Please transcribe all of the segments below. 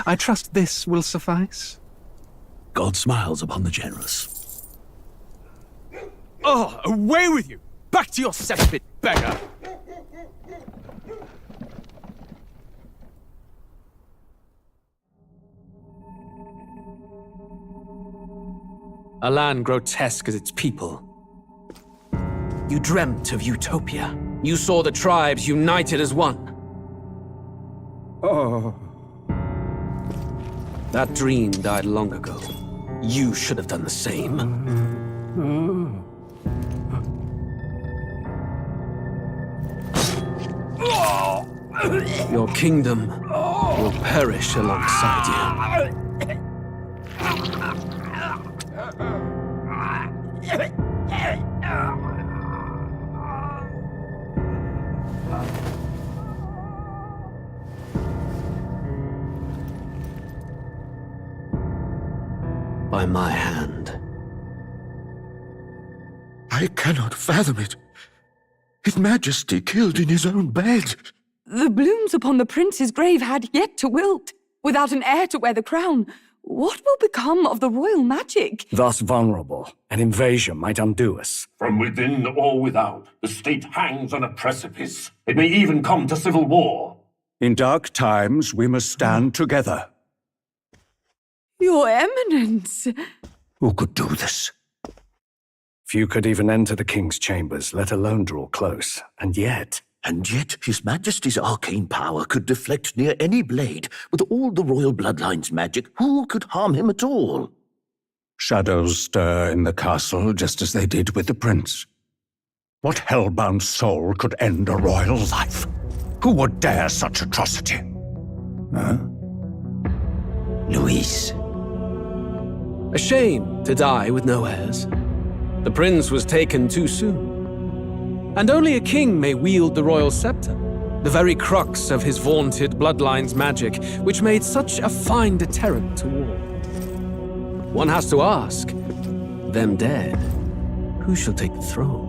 I trust this will suffice. God smiles upon the generous. Oh, away with you! Back to your cesspit, beggar! A land grotesque as its people. You dreamt of utopia. You saw the tribes united as one. Oh. That dream died long ago. You should have done the same. Your kingdom will perish alongside you. By my hand. I cannot fathom it. His Majesty killed in his own bed. The blooms upon the prince's grave had yet to wilt. Without an heir to wear the crown, what will become of the royal magic? Thus vulnerable, an invasion might undo us. From within or without, the state hangs on a precipice. It may even come to civil war. In dark times, we must stand together. Your Eminence! Who could do this? Few could even enter the king's chambers, let alone draw close. And yet His Majesty's arcane power could deflect near any blade. With all the royal bloodline's magic, who could harm him at all? shadows stir in the castle just as they did with the prince. What hellbound soul could end a royal life? Who would dare such atrocity? Huh? Luis. A shame to die with no heirs. The prince was taken too soon. And only a king may wield the royal scepter, the very crux of his vaunted bloodline's magic, which made such a fine deterrent to war. One has to ask, them dead, who shall take the throne?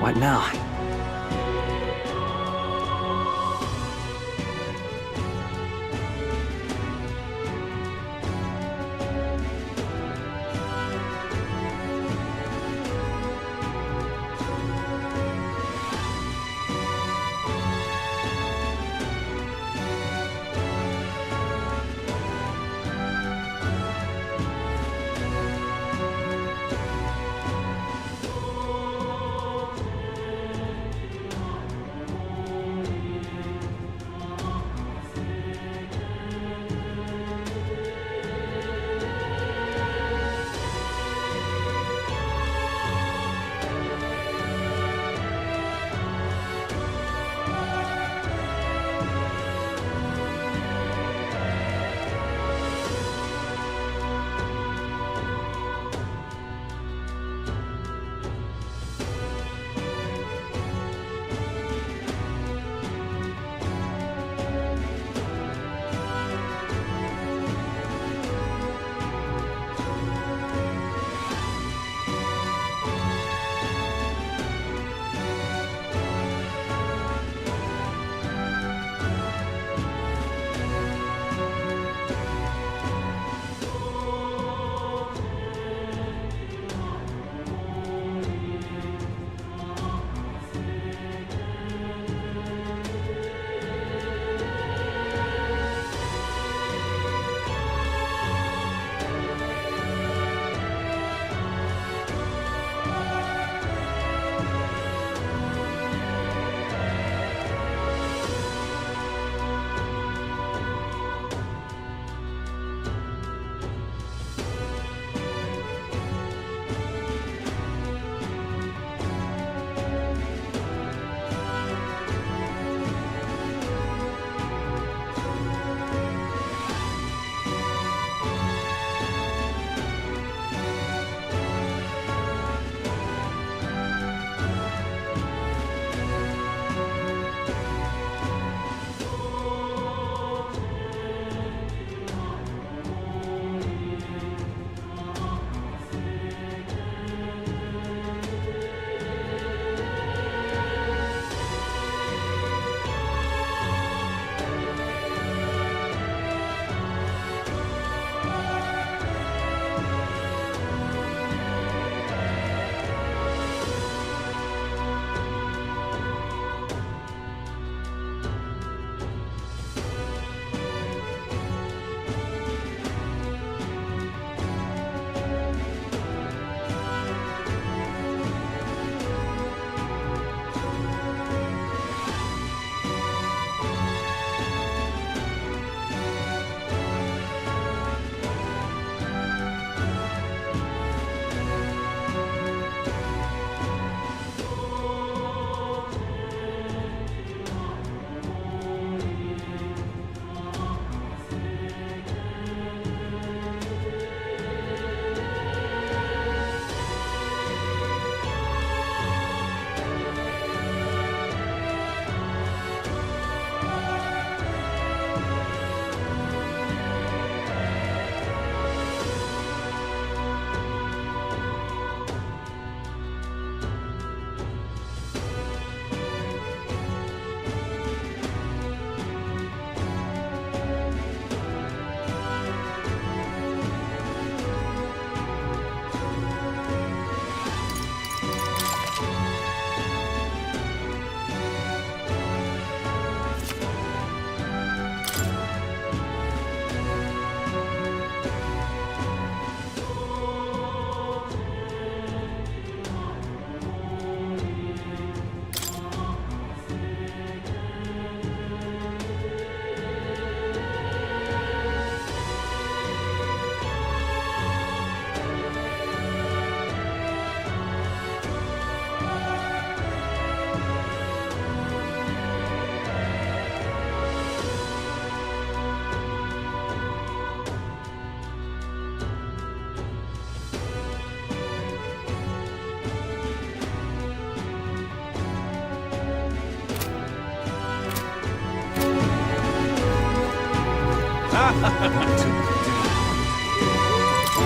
What now?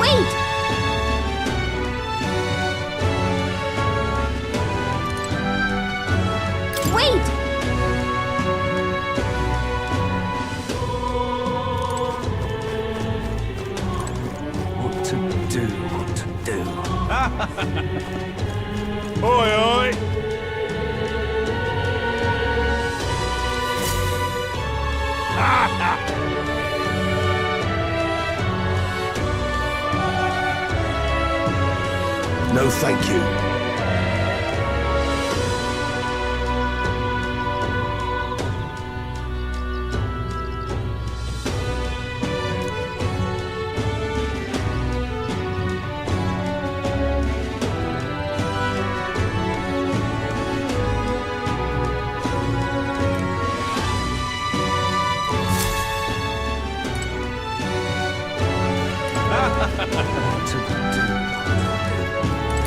Wait! Wait! What to do, what to do. Oi, oi! No, thank you.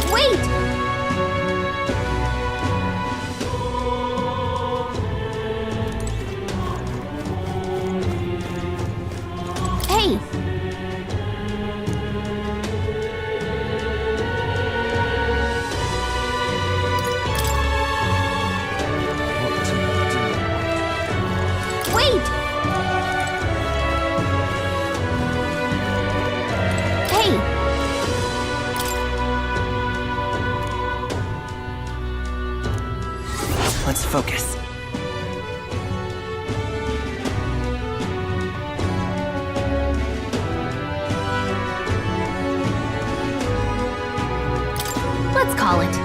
Wait! Hey! Wait! Hey! Let's focus. Let's call it.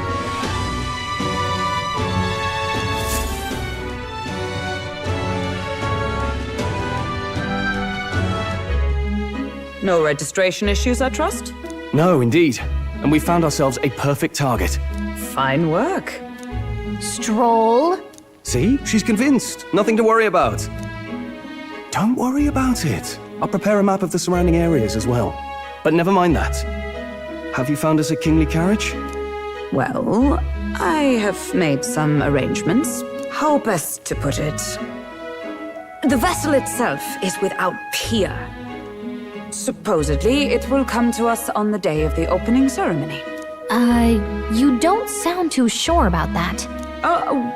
No registration issues, I trust? No, indeed. And we found ourselves a perfect target. Fine work. Stroll. See? She's convinced. Nothing to worry about. Don't worry about it. I'll prepare a map of the surrounding areas as well. But never mind that. Have you found us a kingly carriage? Well, I have made some arrangements. How best to put it? The vessel itself is without peer. Supposedly, it will come to us on the day of the opening ceremony. You don't sound too sure about that. Oh,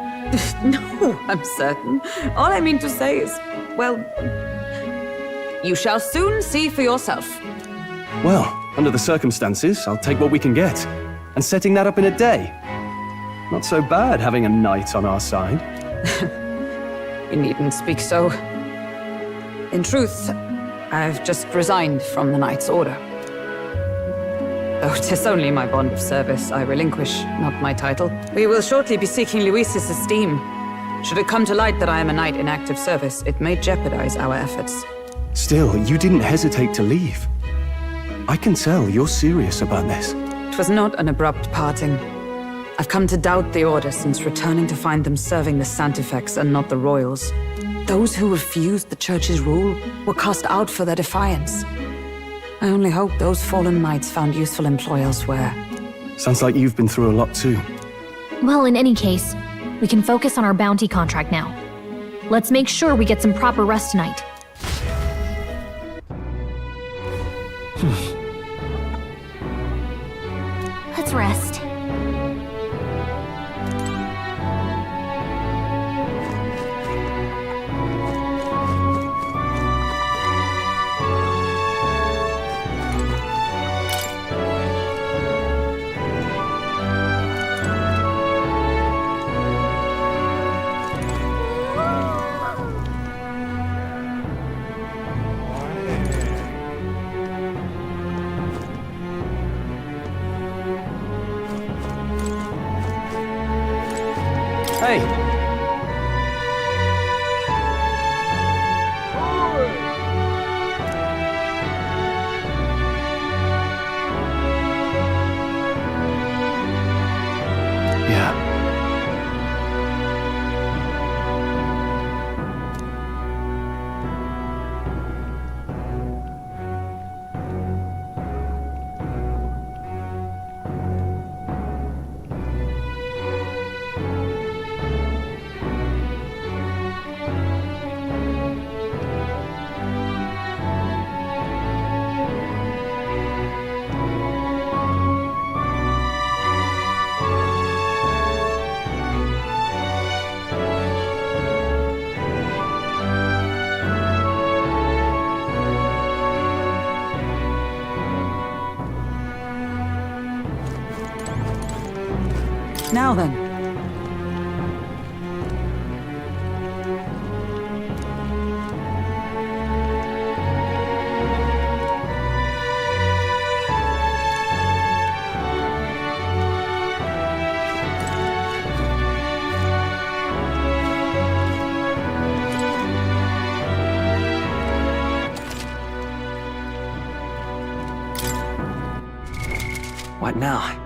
no, I'm certain. All I mean to say is, well, you shall soon see for yourself. Well, under the circumstances, I'll take what we can get. And setting that up in a day. Not so bad having a knight on our side. You needn't speak so. In truth, I've just resigned from the Knight's Order. Though 'tis only my bond of service I relinquish, not my title. We will shortly be seeking Luis's esteem. Should it come to light that I am a knight in active service, it may jeopardize our efforts. Still, you didn't hesitate to leave. I can tell you're serious about this. It was not an abrupt parting. I've come to doubt the Order since returning to find them serving the Santifex and not the Royals. Those who refused the Church's rule were cast out for their defiance. I only hope those fallen knights found useful employ elsewhere. Sounds like you've been through a lot too. Well, in any case, we can focus on our bounty contract now. Let's make sure we get some proper rest tonight. Let's rest. Hey! Yeah. now, then? What now?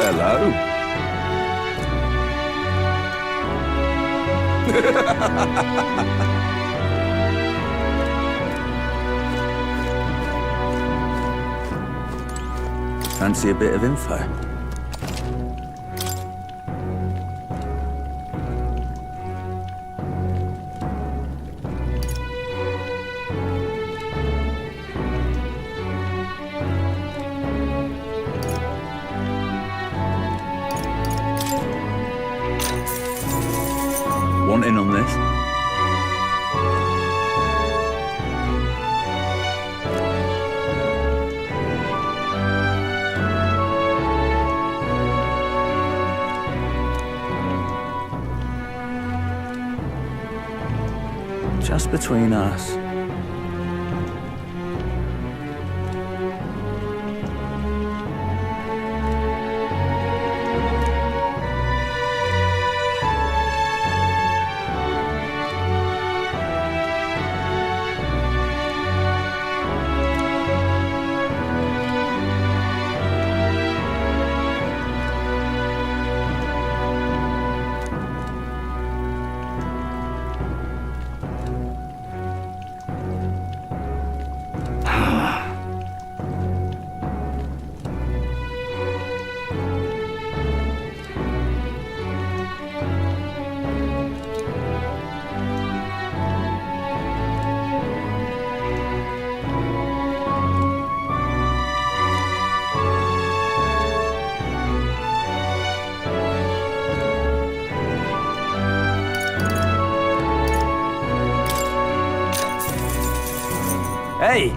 Hello. Fancy a bit of info? Want in on this? Just between us. Hey!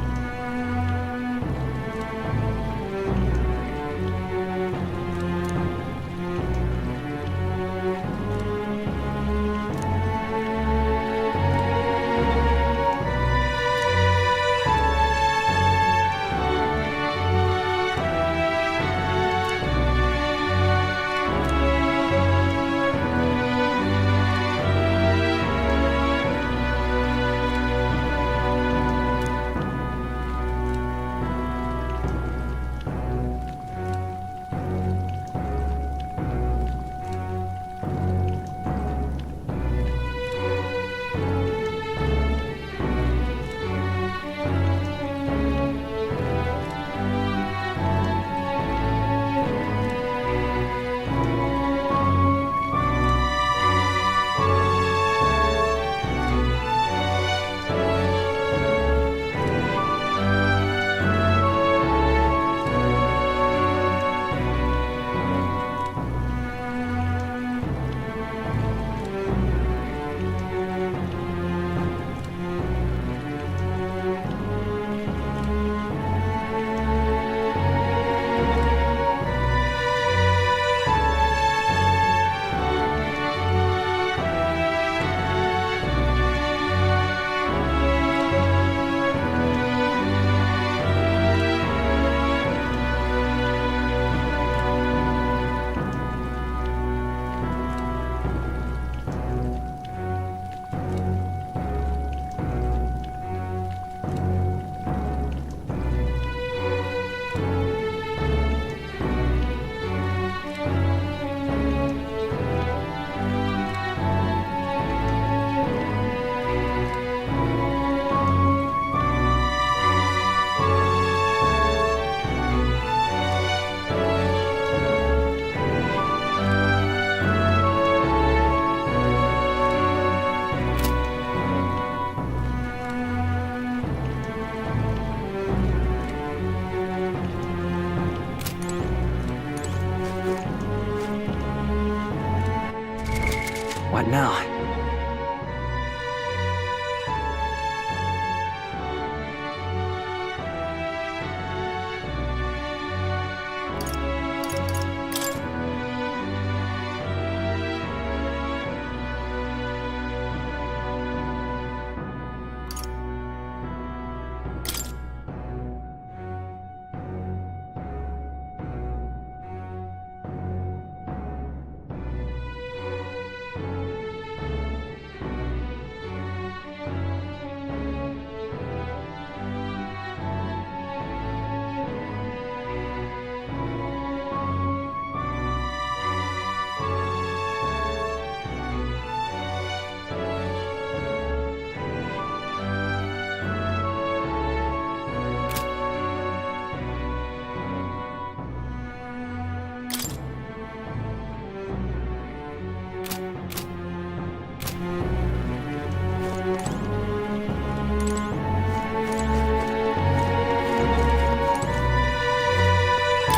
What now?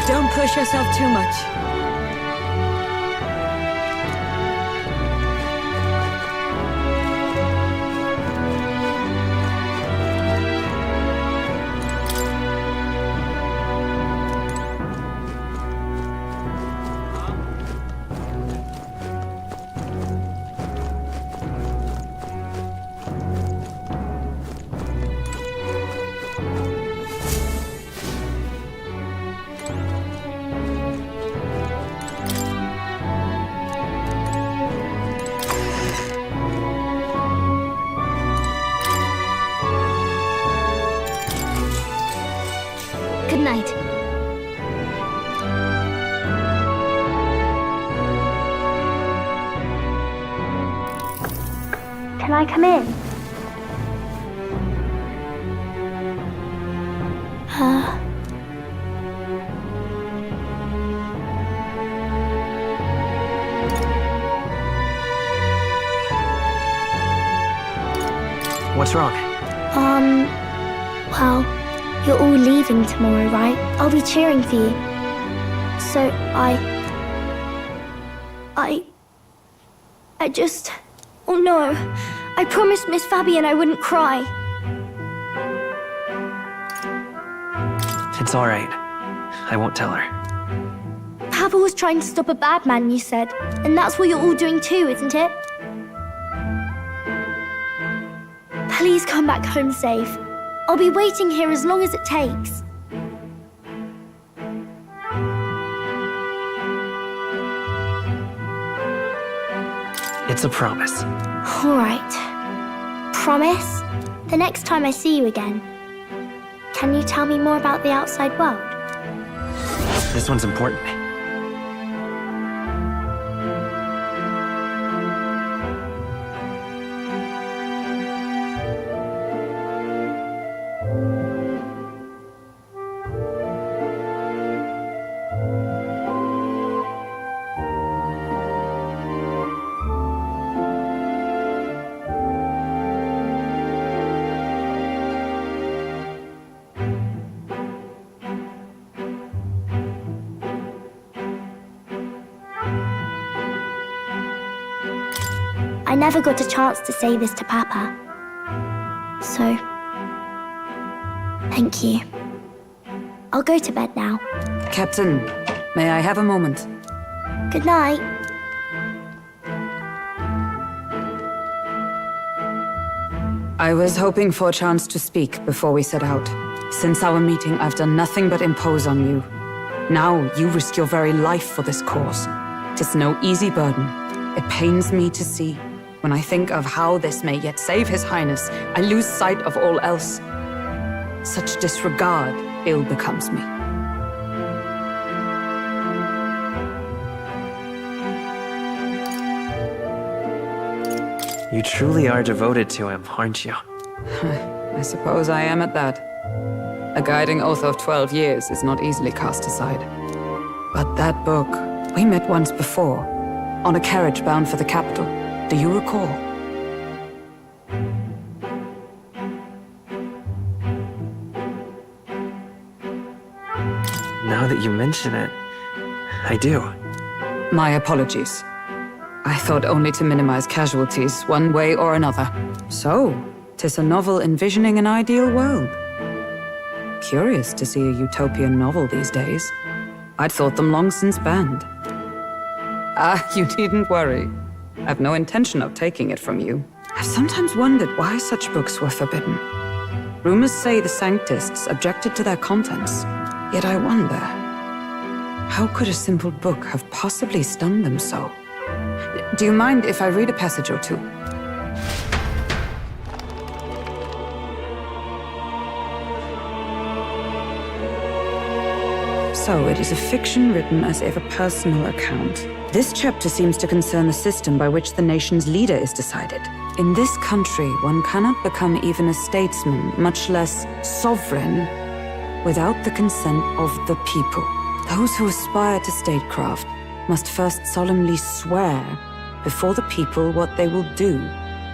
Don't push yourself too much. Good night. Can I come in? What's wrong? Well, you're all leaving tomorrow, right? I'll be cheering for you. So I just... Oh no. I promised Miss Fabian I wouldn't cry. It's all right. I won't tell her. Papa was trying to stop a bad man, you said. And that's what you're all doing too, isn't it? Please come back home safe. I'll be waiting here as long as it takes. It's a promise. All right. Promise? The next time I see you again, can you tell me more about the outside world? This one's important. I never got a chance to say this to Papa. So, thank you. I'll go to bed now. Captain, may I have a moment? Good night. I was hoping for a chance to speak before we set out. Since our meeting, I've done nothing but impose on you. Now you risk your very life for this cause. 'Tis no easy burden. It pains me to see. When I think of how this may yet save His Highness, I lose sight of all else. Such disregard ill becomes me. You truly are devoted to him, aren't you? I suppose I am at that. A guiding oath of 12 years is not easily cast aside. But that book, we met once before, on a carriage bound for the capital. Do you recall? Now that you mention it, I do. My apologies. I thought only to minimize casualties, one way or another. So, 'tis a novel envisioning an ideal world. Curious to see a utopian novel these days. I'd thought them long since banned. You needn't worry. I've no intention of taking it from you. I've sometimes wondered why such books were forbidden. Rumors say the Sanctists objected to their contents. Yet I wonder, how could a simple book have possibly stunned them so? Do you mind if I read a passage or two? So, it is a fiction written as if a personal account. This chapter seems to concern the system by which the nation's leader is decided. In this country, one cannot become even a statesman, much less sovereign, without the consent of the people. Those who aspire to statecraft must first solemnly swear before the people what they will do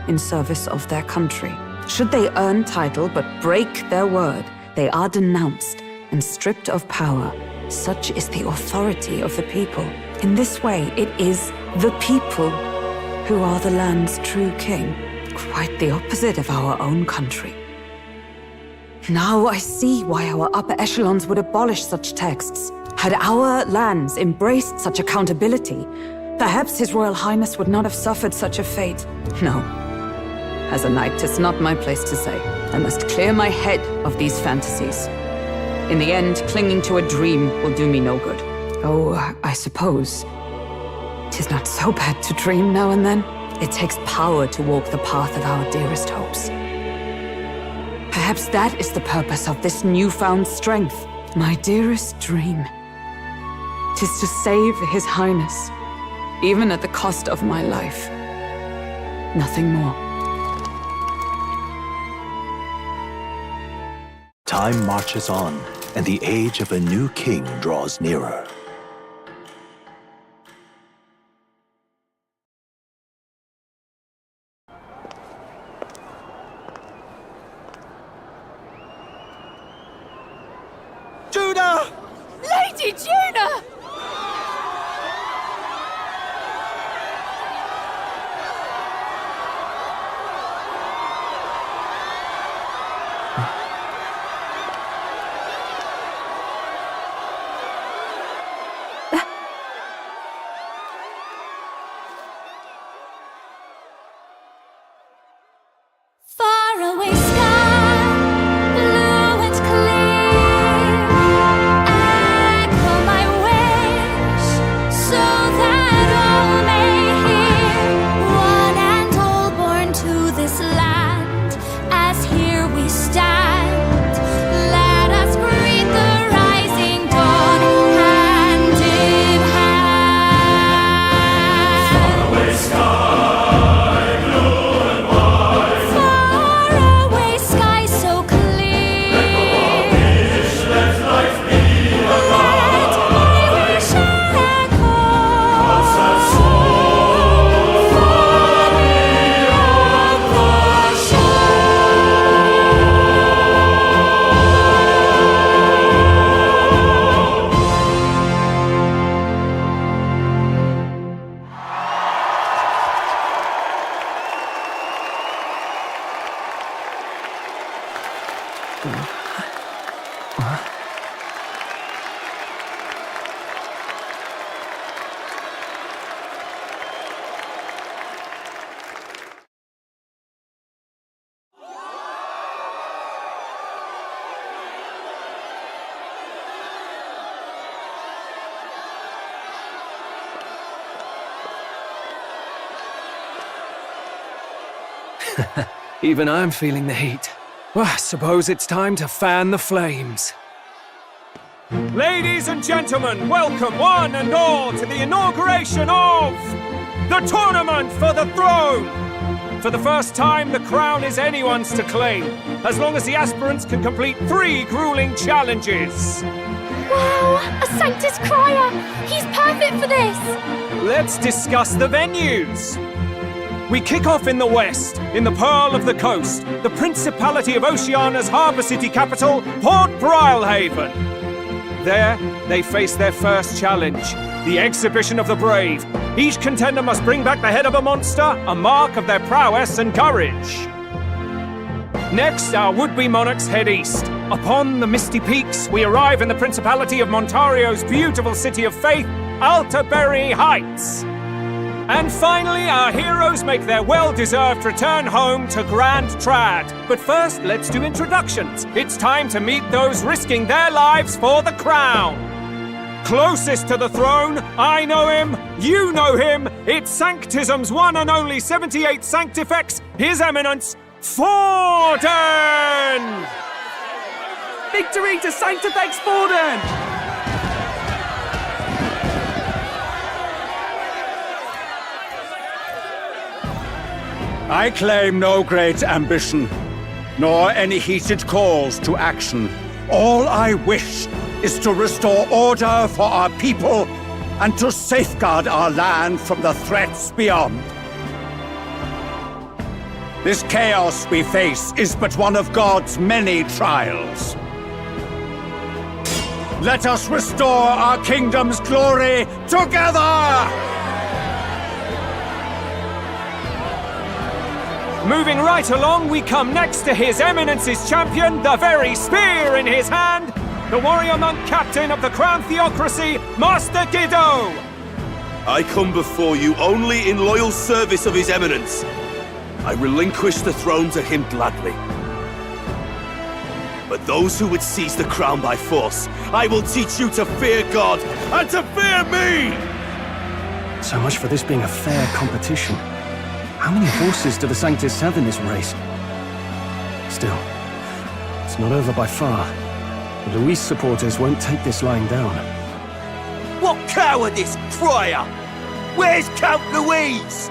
in service of their country. Should they earn title but break their word, they are denounced and stripped of power. Such is the authority of the people. In this way, it is the people who are the land's true king. Quite the opposite of our own country. Now I see why our upper echelons would abolish such texts. Had our lands embraced such accountability, perhaps His Royal Highness would not have suffered such a fate. No. As a knight, it's not my place to say. I must clear my head of these fantasies. In the end, clinging to a dream will do me no good. Oh, I suppose 'tis not so bad to dream now and then. It takes power to walk the path of our dearest hopes. Perhaps that is the purpose of this newfound strength. My dearest dream. 'Tis to save His Highness, even at the cost of my life. Nothing more. Time marches on, and the age of a new king draws nearer. Judah! Lady Judah! Faraway sky, blue and clear. Echo my wish, so that all may hear. One and all born to this land, as here we stand. Let us greet the rising dawn, hand in hand. Faraway sky, blue and white. Faraway sky so clear. Let my wish echo. Far beyond the Even I'm feeling the heat. Well, I suppose it's time to fan the flames. Ladies and gentlemen, welcome one and all to the inauguration of the Tournament for the Throne! For the first time, the crown is anyone's to claim, as long as the aspirants can complete 3 grueling challenges. Wow, a Sanctus Crier! He's perfect for this! Let's discuss the venues. We kick off in the west, in the Pearl of the Coast, the Principality of Oceania's harbour city capital, Port Brilehaven. There, they face their first challenge, the exhibition of the brave. Each contender must bring back the head of a monster, a mark of their prowess and courage. Next, our would-be monarchs head east. Upon the misty peaks, we arrive in the Principality of Montario's beautiful city of faith, Altaberry Heights. And finally, our heroes make their well-deserved return home to Grand Trad. But first, let's do introductions. It's time to meet those risking their lives for the crown. Closest to the throne, I know him, you know him. It's Sanctism's one and only 78 Sanctifex, His Eminence, Forden! Victory to Sanctifex Forden! I claim no great ambition, nor any heated calls to action. All I wish is to restore order for our people and to safeguard our land from the threats beyond. This chaos we face is but one of God's many trials. Let us restore our kingdom's glory together! Moving right along, we come next to His Eminence's champion, the very spear in his hand, the warrior monk captain of the Crown Theocracy, Master Giddo! I come before you only in loyal service of His Eminence. I relinquish the throne to him gladly. But those who would seize the crown by force, I will teach you to fear God and to fear me! So much for this being a fair competition. How many horses do the Sanctists have in this race? Still, it's not over by far. The Luis supporters won't take this lying down. What cowardice, crier! Where's Count Louise?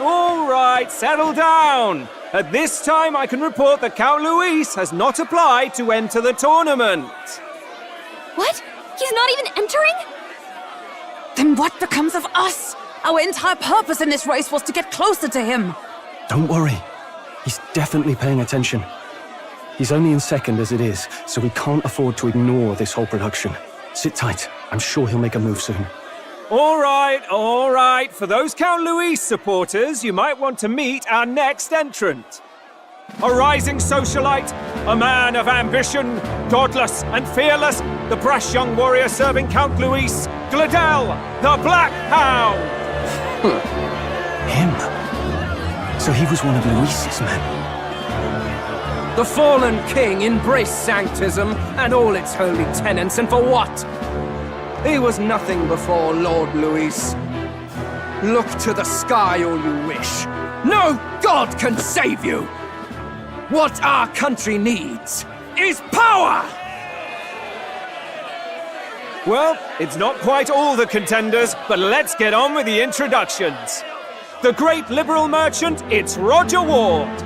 All right, settle down. At this time, I can report that Count Luis has not applied to enter the tournament. What? He's not even entering? Then what becomes of us? Our entire purpose in this race was to get closer to him. Don't worry. He's definitely paying attention. He's only in second as it is, so we can't afford to ignore this whole production. Sit tight. I'm sure he'll make a move soon. All right. For those Count Luis supporters, you might want to meet our next entrant. A rising socialite, a man of ambition, godless and fearless, the brash young warrior serving Count Luis, Gladel, the Black Hound! Him? So he was one of Luis's men. The fallen king embraced Sanctism and all its holy tenets, and for what? He was nothing before Lord Luis. Look to the sky all you wish. No god can save you! What our country needs is power! Well, it's not quite all the contenders, but let's get on with the introductions. The great liberal merchant, it's Roger Ward.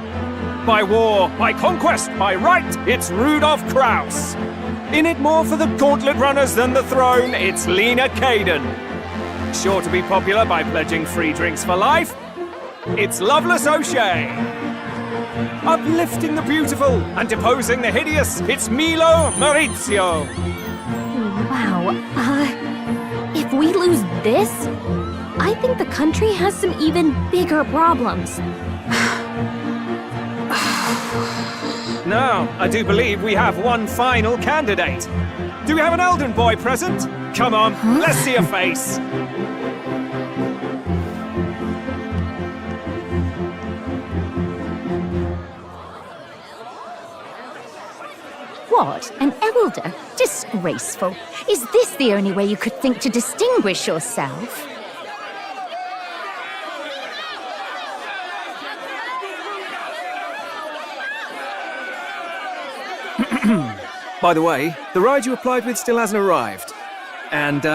By war, by conquest, by right, it's Rudolph Kraus. In it more for the gauntlet runners than the throne, it's Lena Caden. Sure to be popular by pledging free drinks for life, it's Loveless O'Shea. Uplifting the beautiful and deposing the hideous, it's Milo Maurizio. Wow. If we lose this, I think the country has some even bigger problems. Now, I do believe we have one final candidate. Do we have an Elden boy present? Come on, let's see a face. What? An elder? Disgraceful. Is this the only way you could think to distinguish yourself? By the way, the ride you applied with still hasn't arrived. And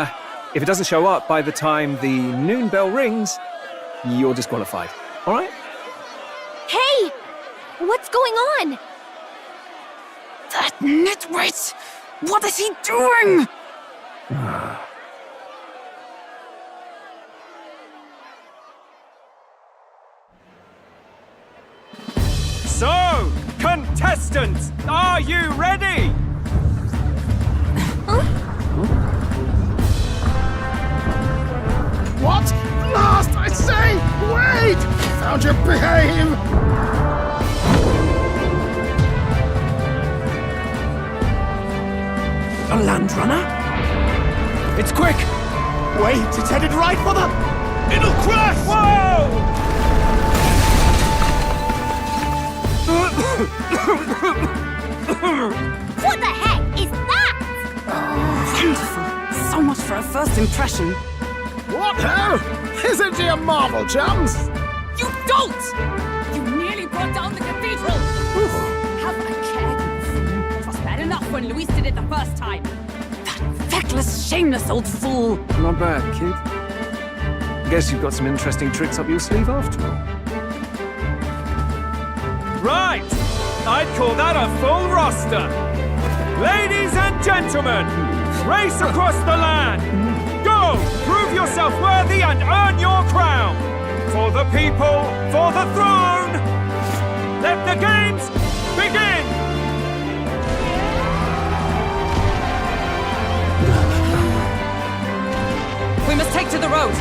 if it doesn't show up by the time the noon bell rings, you're disqualified. All right? Hey! What's going on? That nitwit! What is he doing? contestants, are you ready? What? Last, I say! Wait! Found your behave! A land runner? It's quick! Wait, it's headed right for the... It'll crash! Whoa! What the heck is that? Wonderful. So much for a first impression. What ho? Isn't she a marvel, chums? You dolt! You nearly brought down the cathedral! Have a care. It was bad enough when Luis did it the first time. That feckless, shameless old fool. Not bad, kid. Guess you've got some interesting tricks up your sleeve after all. Right! I'd call that a full roster. Ladies and gentlemen, race across the land. Go! Prove yourself worthy and earn your crown. For the people, for the throne. Let the games begin! We must take to the road.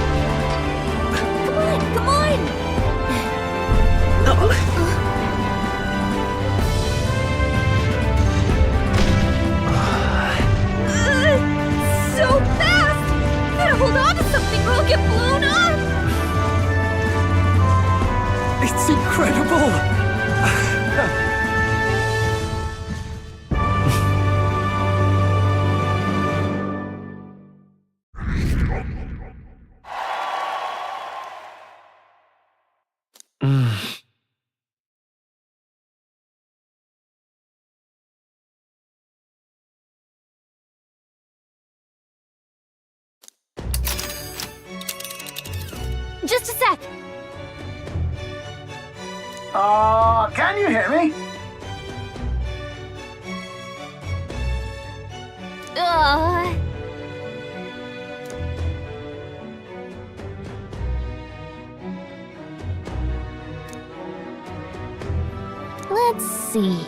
Come on, come on! So fast! Gotta hold on to something or I'll get blown up! It's incredible! Just a sec! Can you hear me? Let's see.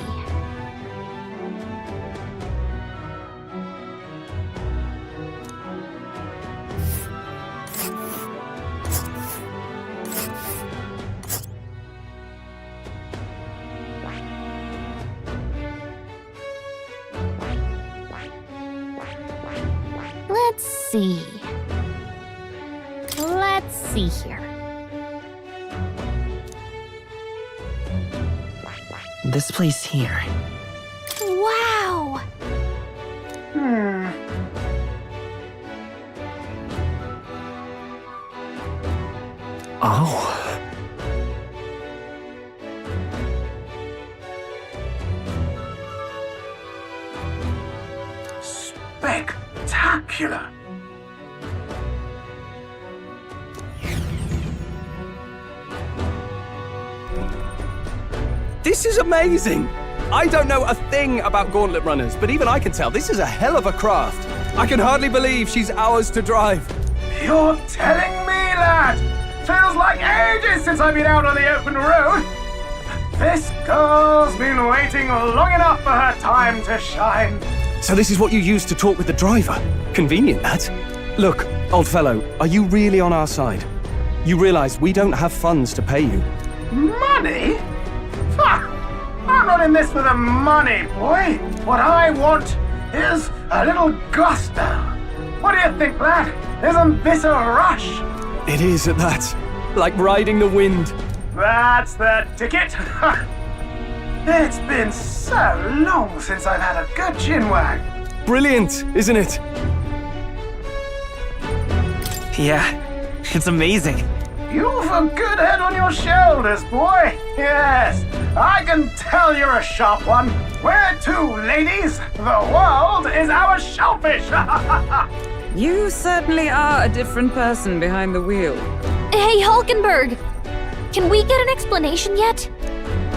Let's see here. This place here. Wow! Oh. Spectacular! This is amazing! I don't know a thing about gauntlet runners, but even I can tell this is a hell of a craft. I can hardly believe she's ours to drive. You're telling me, lad? Feels like ages since I've been out on the open road. This girl's been waiting long enough for her time to shine. So this is what you use to talk with the driver? Convenient, that. Look, old fellow, are you really on our side? You realize we don't have funds to pay you. Money? Ha! I'm not in this for the money, boy. What I want is a little gusto. What do you think, lad? Isn't this a rush? It is at that. Like riding the wind. That's the ticket. It's been so long since I've had a good chinwag. Brilliant, isn't it? Yeah, it's amazing. You've a good head on your shoulders, boy. Yes, I can tell you're a sharp one. Where to, ladies? The world is our shellfish. You certainly are a different person behind the wheel. Hey, Hulkenberg! Can we get an explanation yet?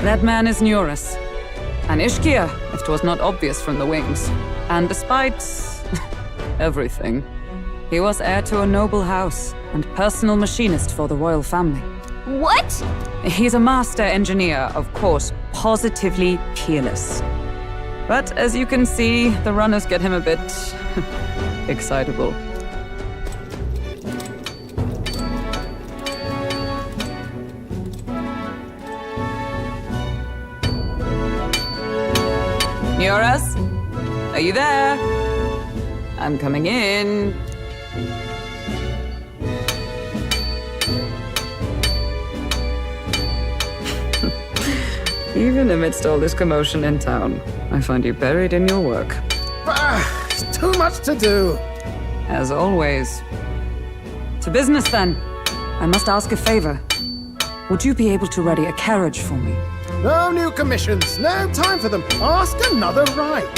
That man is Neurus. An Ishkia, if 'twas not obvious from the wings. And despite everything, he was heir to a noble house and personal machinist for the royal family. What? He's a master engineer, of course, positively peerless. But as you can see, the runners get him a bit excitable. Nioras, are you there? I'm coming in. Even amidst all this commotion in town, I find you buried in your work. It's too much to do. As always. To business, then. I must ask a favor. Would you be able to ready a carriage for me? No new commissions. No time for them. Ask another right.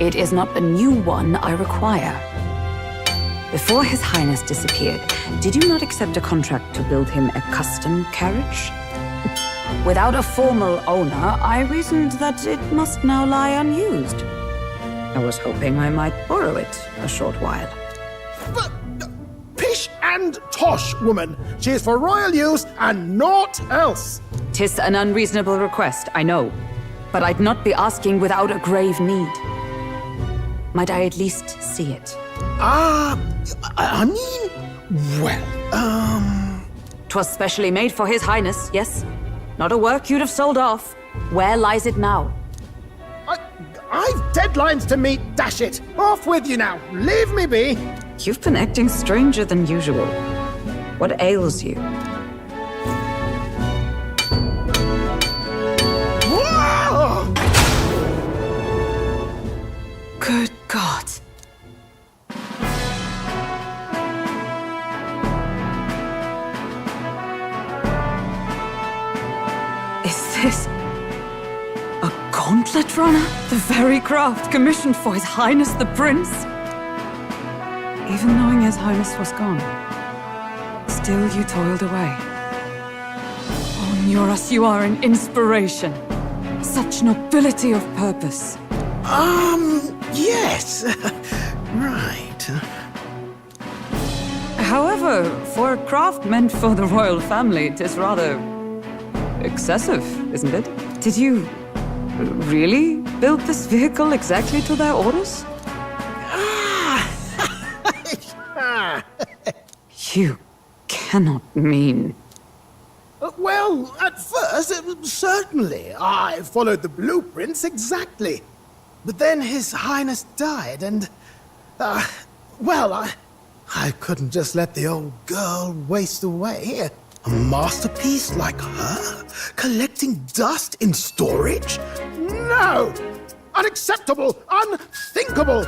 It is not a new one I require. Before His Highness disappeared, did you not accept a contract to build him a custom carriage? Without a formal owner, I reasoned that it must now lie unused. I was hoping I might borrow it a short while. But, pish and tosh, woman. She is for royal use and naught else. 'Tis an unreasonable request, I know. But I'd not be asking without a grave need. Might I at least see it? I mean, well, 'Twas specially made for His Highness, yes? Not a work you'd have sold off. Where lies it now? I've deadlines to meet, dash it. Off with you now. Leave me be. You've been acting stranger than usual. What ails you? Whoa! Good God. Is this a gauntlet runner? The very craft commissioned for His Highness the Prince? Even knowing His Highness was gone, still you toiled away. Oh, Nioras, you are an inspiration. Such nobility of purpose. Yes. Right. However, for a craft meant for the royal family, it is rather excessive, isn't it? Did you really build this vehicle exactly to their orders? You cannot mean... Well, at first, certainly. I followed the blueprints exactly. But then His Highness died and... well, I couldn't just let the old girl waste away. A masterpiece like her? Collecting dust in storage? No! Unacceptable! Unthinkable!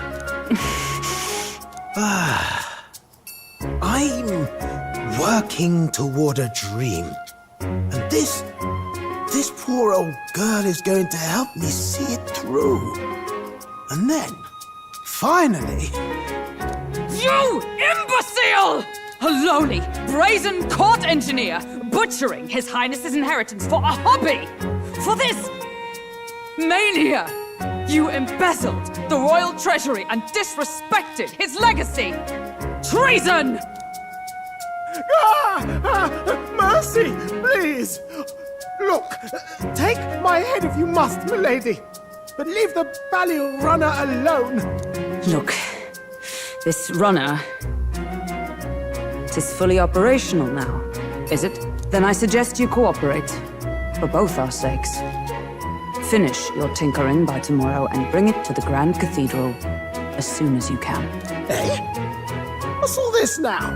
I'm working toward a dream. And this poor old girl is going to help me see it through. And then, finally... You imbecile! A lowly, brazen court engineer butchering His Highness's inheritance for a hobby! For this mania! You embezzled the royal treasury and disrespected his legacy! Treason! Mercy, please! Look, take my head if you must, milady. But leave the Balliol runner alone. Look, this runner... Tis fully operational now, is it? Then I suggest you cooperate, for both our sakes. Finish your tinkering by tomorrow and bring it to the Grand Cathedral as soon as you can. Eh? What's all this now?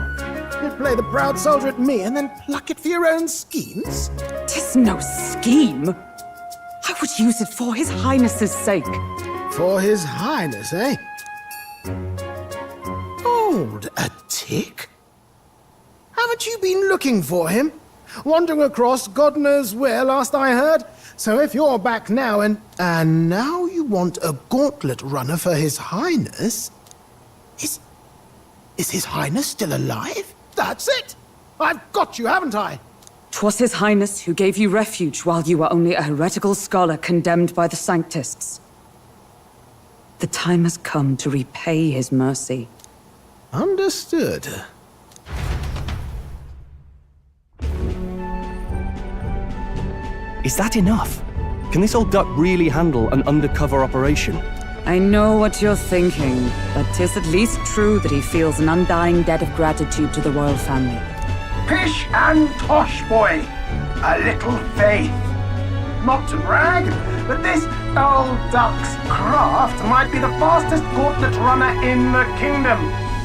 You play the proud soldier at me and then pluck it for your own schemes? 'Tis no scheme. I would use it for His Highness's sake. For His Highness, eh? Hold a tick. Haven't you been looking for him? Wandering across God knows where, last I heard. So if you're back now and now you want a gauntlet runner for His Highness... Is His Highness still alive? That's it! I've got you, haven't I? 'Twas His Highness who gave you refuge while you were only a heretical scholar condemned by the Sanctists. The time has come to repay his mercy. Understood. Is that enough? can this old duck really handle an undercover operation? I know what you're thinking, but 'tis at least true that he feels an undying debt of gratitude to the royal family. Pish and tosh, boy. A little faith. Not to brag, but this old duck's craft might be the fastest gauntlet runner in the kingdom.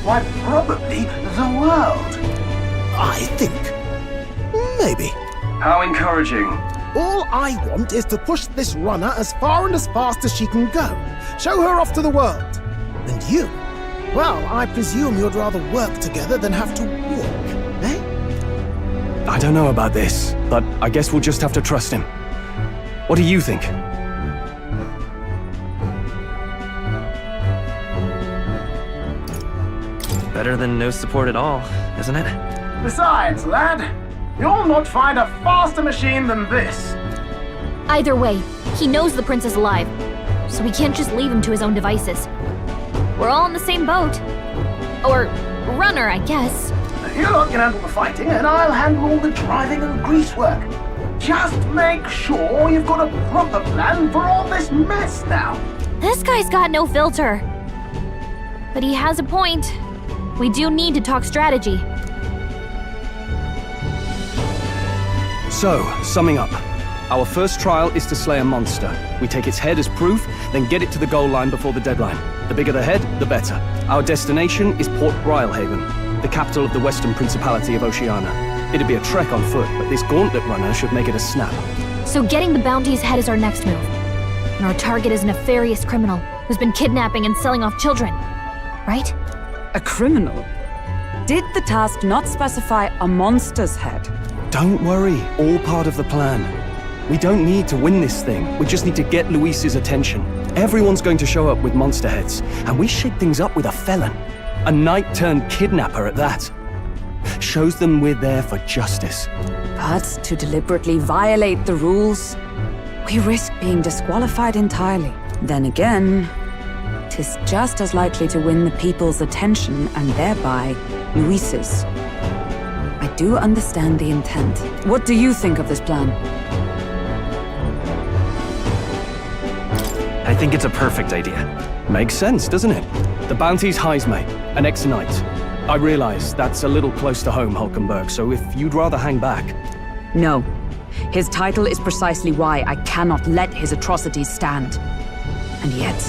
Why, probably the world. I think. Maybe. How encouraging. All I want is to push this runner as far and as fast as she can go. Show her off to the world. And you? Well, I presume you'd rather work together than have to walk, eh? I don't know about this, but I guess we'll just have to trust him. What do you think? Better than no support at all, isn't it? Besides, lad, you'll not find a faster machine than this. Either way, he knows the prince is alive, so we can't just leave him to his own devices. We're all in the same boat. Or runner, I guess. You lot can handle the fighting, and I'll handle all the driving and greasework. Just make sure you've got a proper plan for all this mess now. This guy's got no filter. But he has a point. We do need to talk strategy. So, summing up. Our first trial is to slay a monster. We take its head as proof, then get it to the goal line before the deadline. The bigger the head, the better. Our destination is Port Brilehaven, the capital of the Western Principality of Oceania. It'd be a trek on foot, but this gauntlet runner should make it a snap. So getting the bounty's head is our next move. And our target is a nefarious criminal who's been kidnapping and selling off children. Right? A criminal? Did the task not specify a monster's head? Don't worry, all part of the plan. We don't need to win this thing, we just need to get Luis's attention. Everyone's going to show up with monster heads, and we shake things up with a felon. A knight-turned-kidnapper at that. Shows them we're there for justice. But to deliberately violate the rules, we risk being disqualified entirely. Then again, 'tis just as likely to win the people's attention and thereby Luis's. I do understand the intent. What do you think of this plan? I think it's a perfect idea. Makes sense, doesn't it? The bounty's Heismay, an ex-knight. I realize that's a little close to home, Hulkenberg, so if you'd rather hang back... No. His title is precisely why I cannot let his atrocities stand. And yet,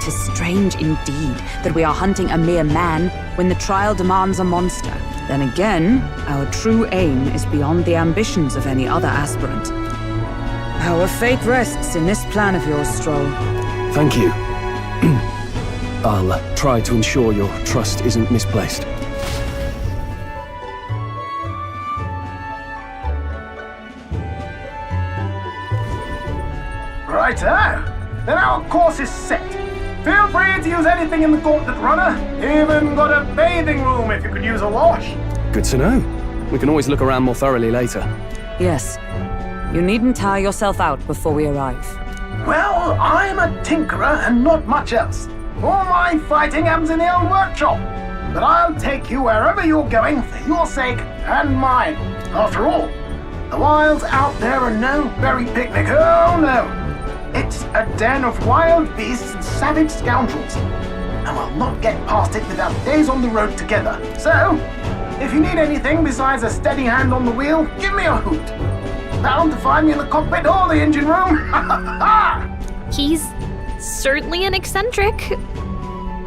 'tis strange indeed that we are hunting a mere man when the trial demands a monster. Then again, our true aim is beyond the ambitions of any other aspirant. Our fate rests in this plan of yours, Stroll. Thank you. I'll try to ensure your trust isn't misplaced. Righto. Then our course is set. Feel free to use anything in the gauntlet runner. Even got a bathing room if you could use a wash. Good to know. We can always look around more thoroughly later. Yes. You needn't tire yourself out before we arrive. Well, I'm a tinkerer and not much else. All my fighting happens in the old workshop. But I'll take you wherever you're going for your sake and mine. After all, the wilds out there are no berry picnic. Oh no. It's a den of wild beasts and savage scoundrels. And we'll not get past it without days on the road together. So, if you need anything besides a steady hand on the wheel, give me a hoot. Bound to find me in the cockpit or the engine room. He's certainly an eccentric,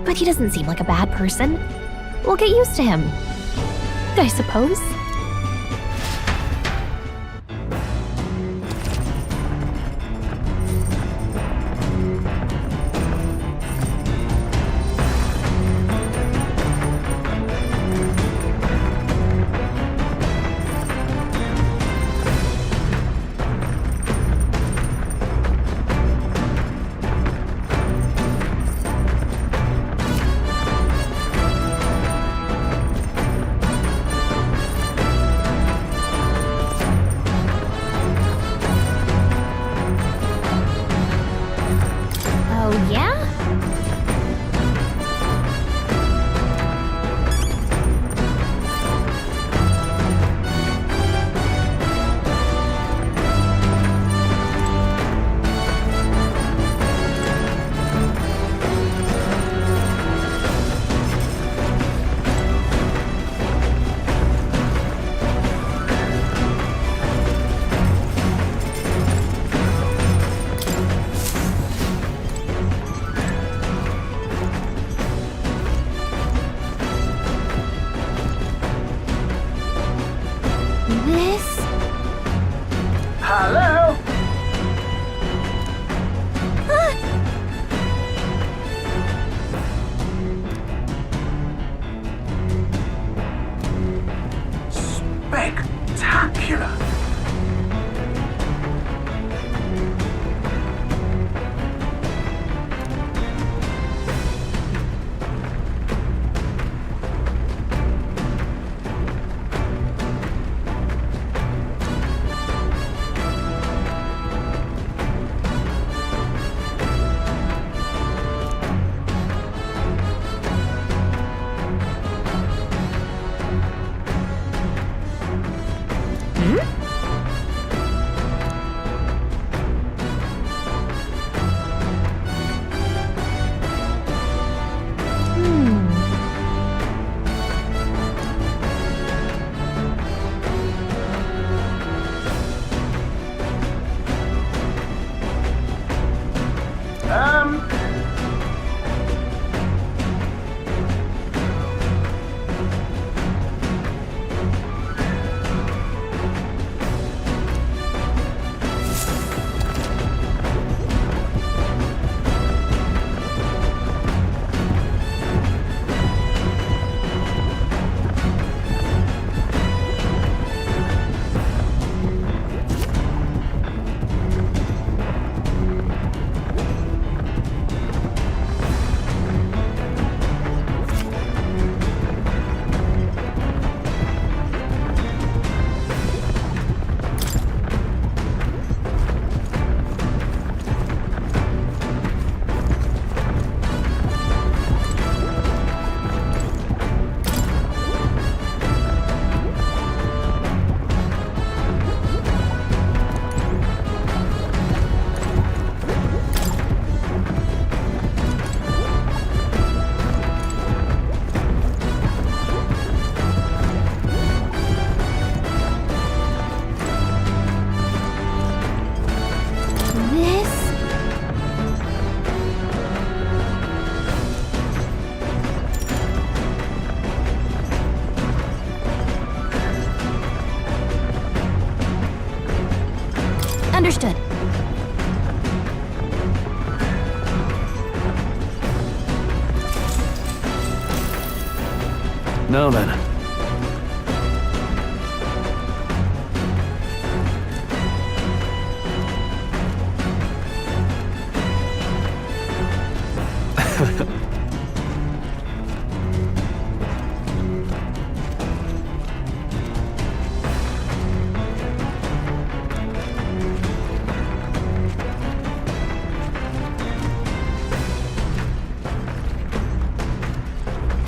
but he doesn't seem like a bad person. We'll get used to him, I suppose. This? Hello? Spectacular! Understood. Now then.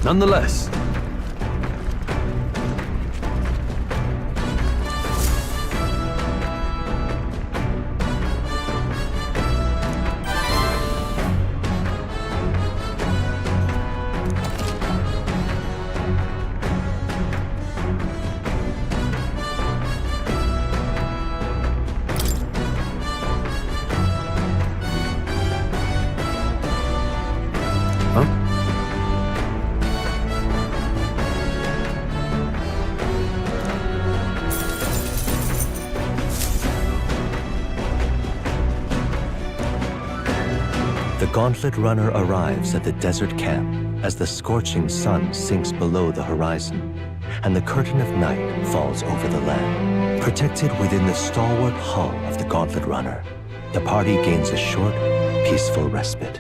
Nonetheless, The Gauntlet Runner arrives at the desert camp as the scorching sun sinks below the horizon, and the curtain of night falls over the land. Protected within the stalwart hull of the Gauntlet Runner, the party gains a short, peaceful respite.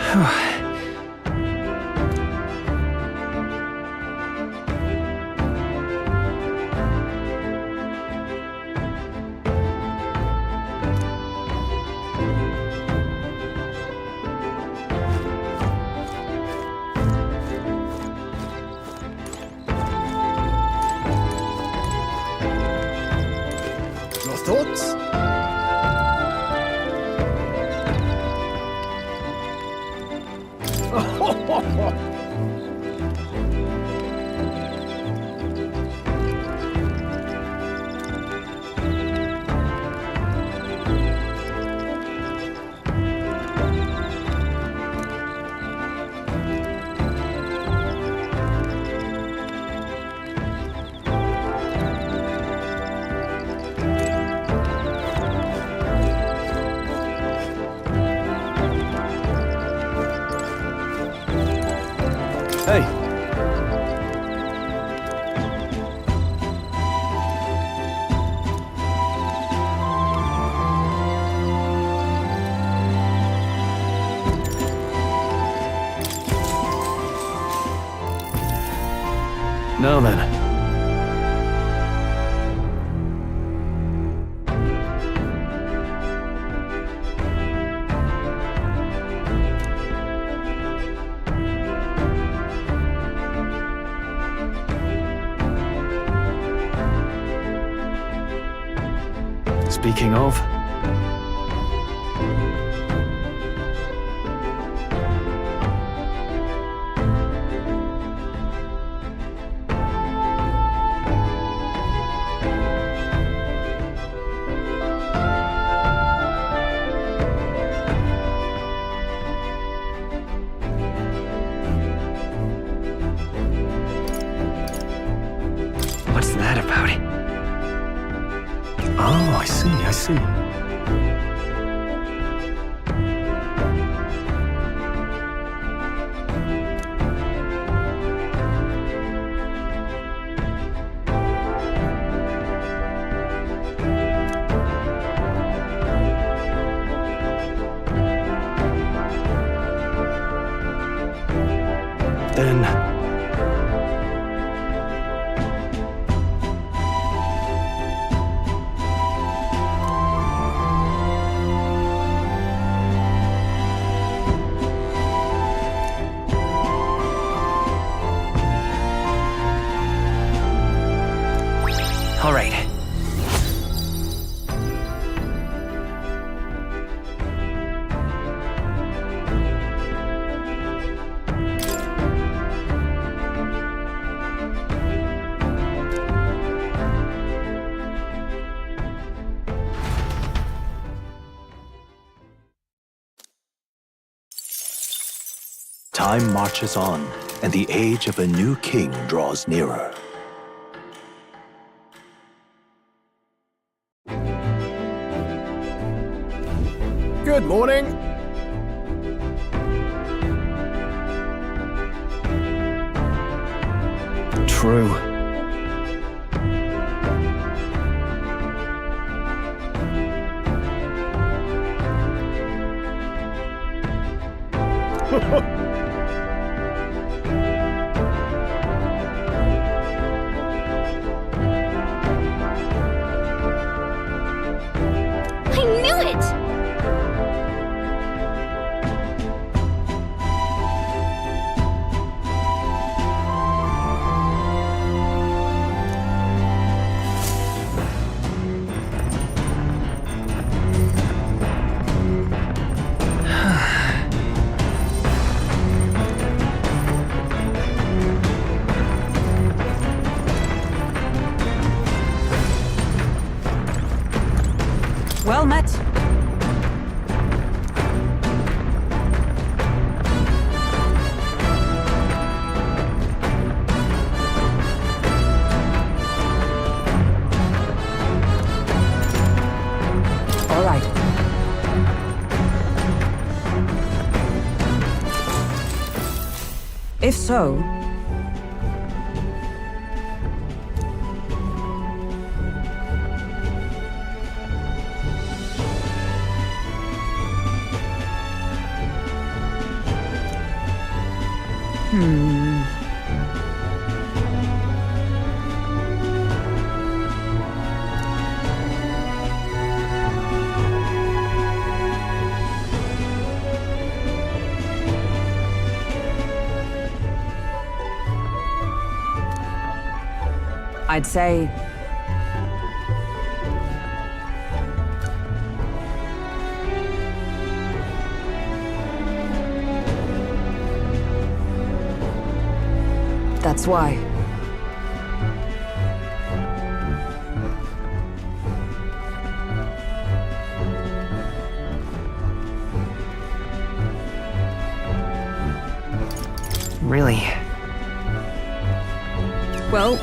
Your thoughts? Hey. Now then. Speaking of, What's that about? oh, I see. Then All right. Time marches on, and the age of a new king draws nearer. Good morning. true. I knew it! Well met. All right. If so, I'd say... That's why. Really? Well...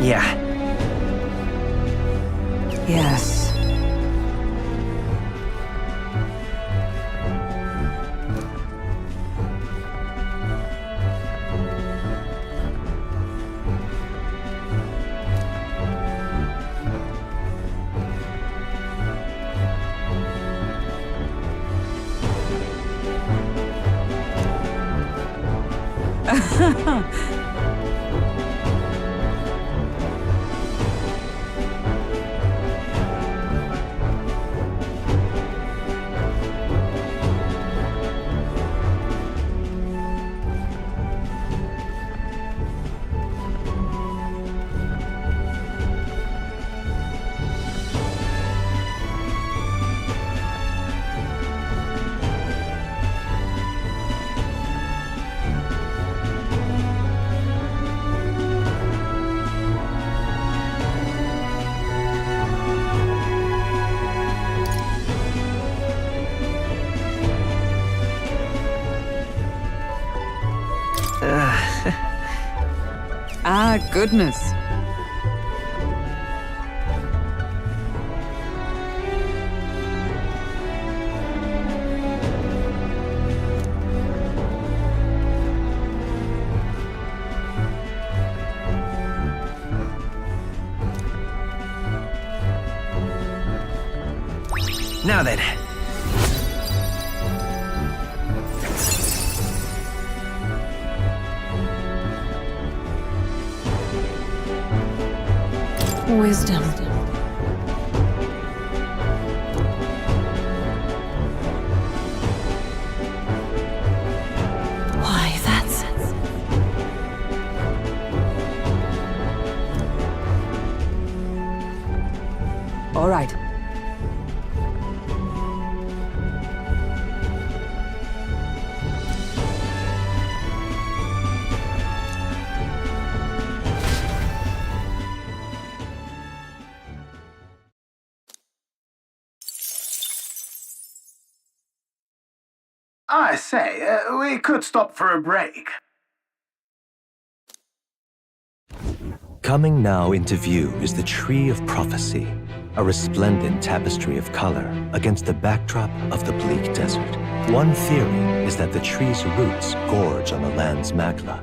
Yeah. Yes. Ah, goodness. Now then. Wisdom. Why, that's... All right. I say, we could stop for a break. Coming now into view is the Tree of Prophecy, a resplendent tapestry of color against the backdrop of the bleak desert. One theory is that the tree's roots gorge on the land's magla,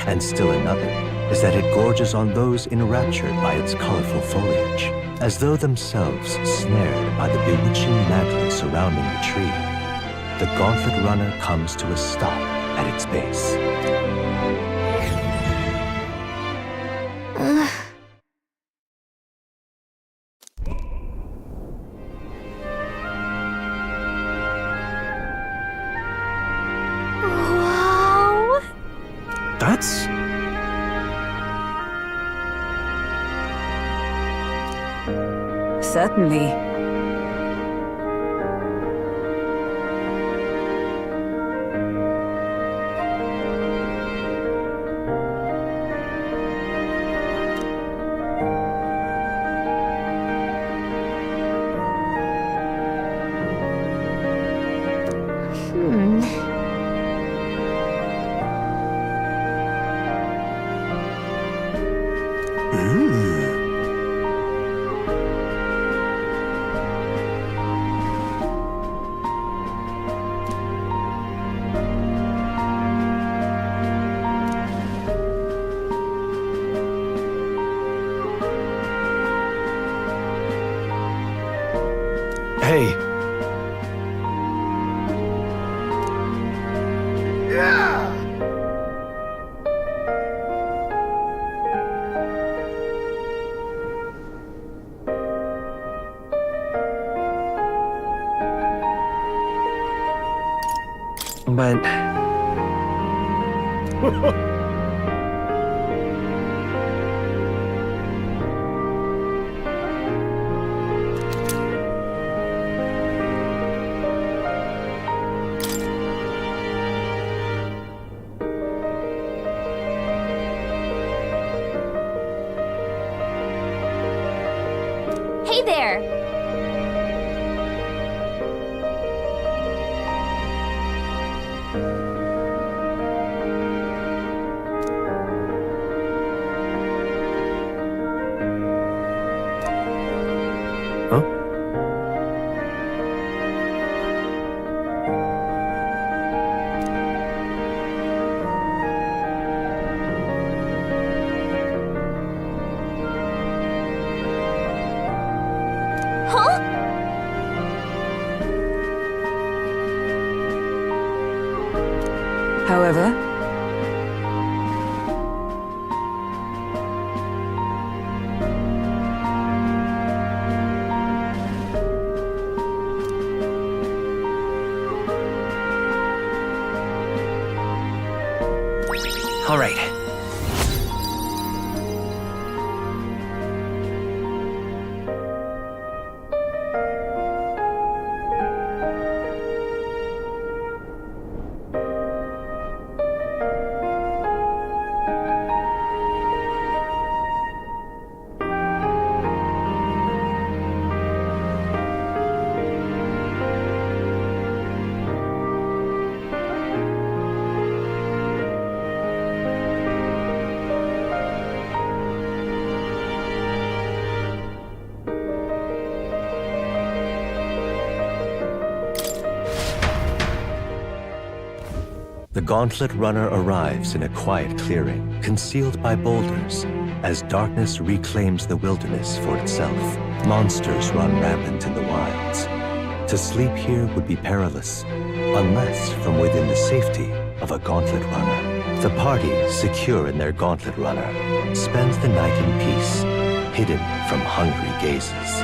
and still another is that it gorges on those enraptured by its colorful foliage, as though themselves snared by the bewitching magla surrounding the tree. The gauntlet runner comes to a stop at its base. Wow! Hogwarts? Certainly. Hey. But... Hey there! However, All right. The Gauntlet Runner arrives in a quiet clearing, concealed by boulders, as darkness reclaims the wilderness for itself. Monsters run rampant in the wilds. To sleep here would be perilous, unless from within the safety of a Gauntlet Runner. The party, secure in their Gauntlet Runner, spends the night in peace, hidden from hungry gazes.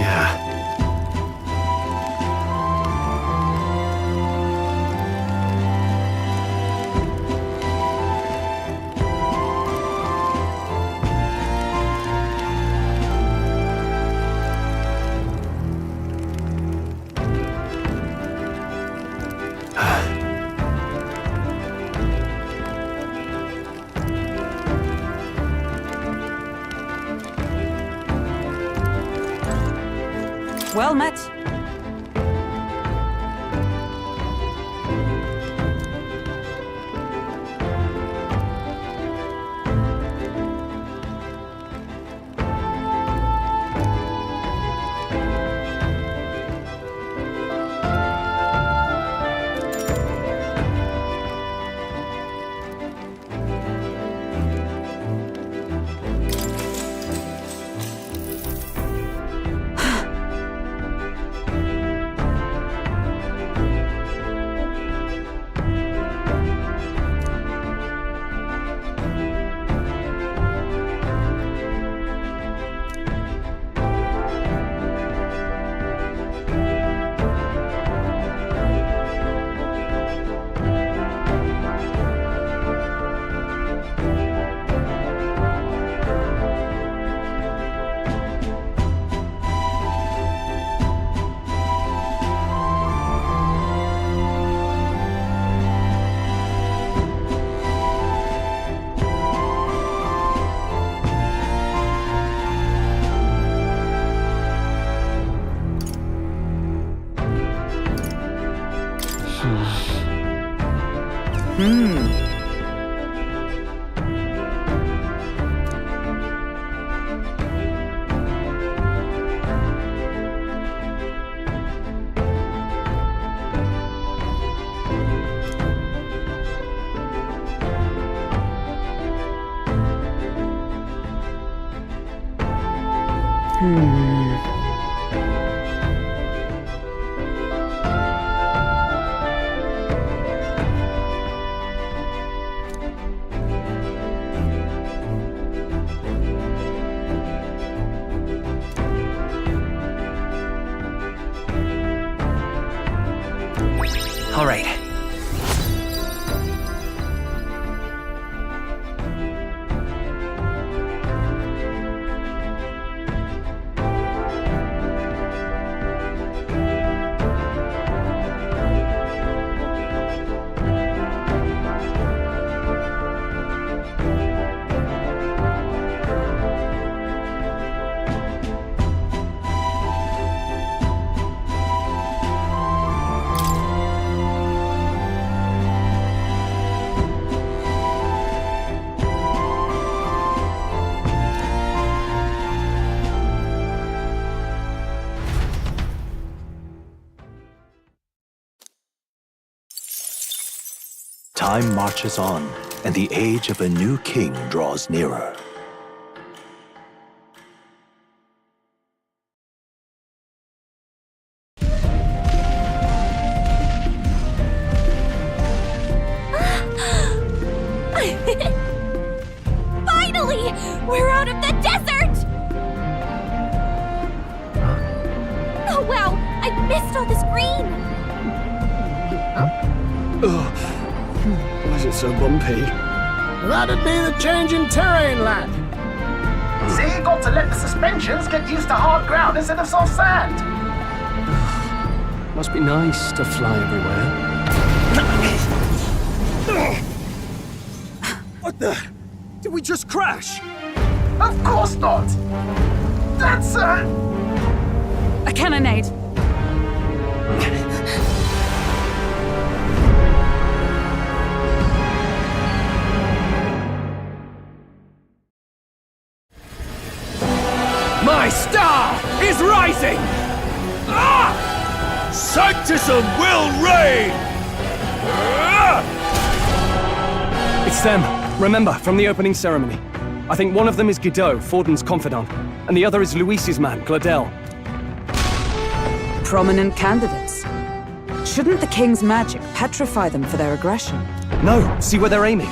Yeah. Well met. All right. Time marches on, and the age of a new king draws nearer. Finally! We're out of the desert! Oh wow, I missed all this green! Why is it so bumpy? That'd be the change in terrain, lad. See, you got to let the suspensions get used to hard ground instead of soft sand. Must be nice to fly everywhere. What the? Did we just crash? Of course not. That's a cannonade. My star is rising! Ah! Sanctism will reign! It's them. Remember, from the opening ceremony. I think one of them is Guido, Forden's confidant, and the other is Luis's man, Gladel. Prominent candidates. Shouldn't the king's magic petrify them for their aggression? No, see where they're aiming.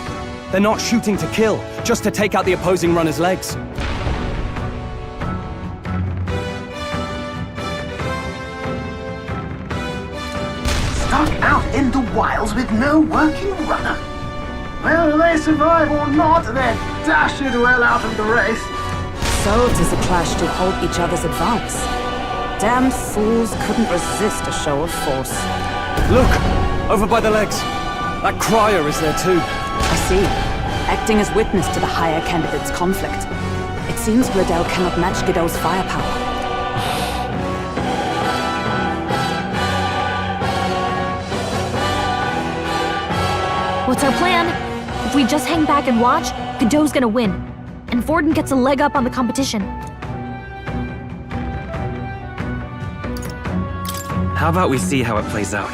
They're not shooting to kill, just to take out the opposing runner's legs. stuck out in the wilds with no working runner. Whether they survive or not, they're dashed well out of the race. So does a clash to halt each other's advance. Damned fools couldn't resist a show of force. Look! Over by the legs. That crier is there too. I see. Acting as witness to the higher candidate's conflict. It seems Gledel cannot match Godot's firepower. What's our plan? If we just hang back and watch, Godot's gonna win. And Vorden gets a leg up on the competition. How about we see how it plays out?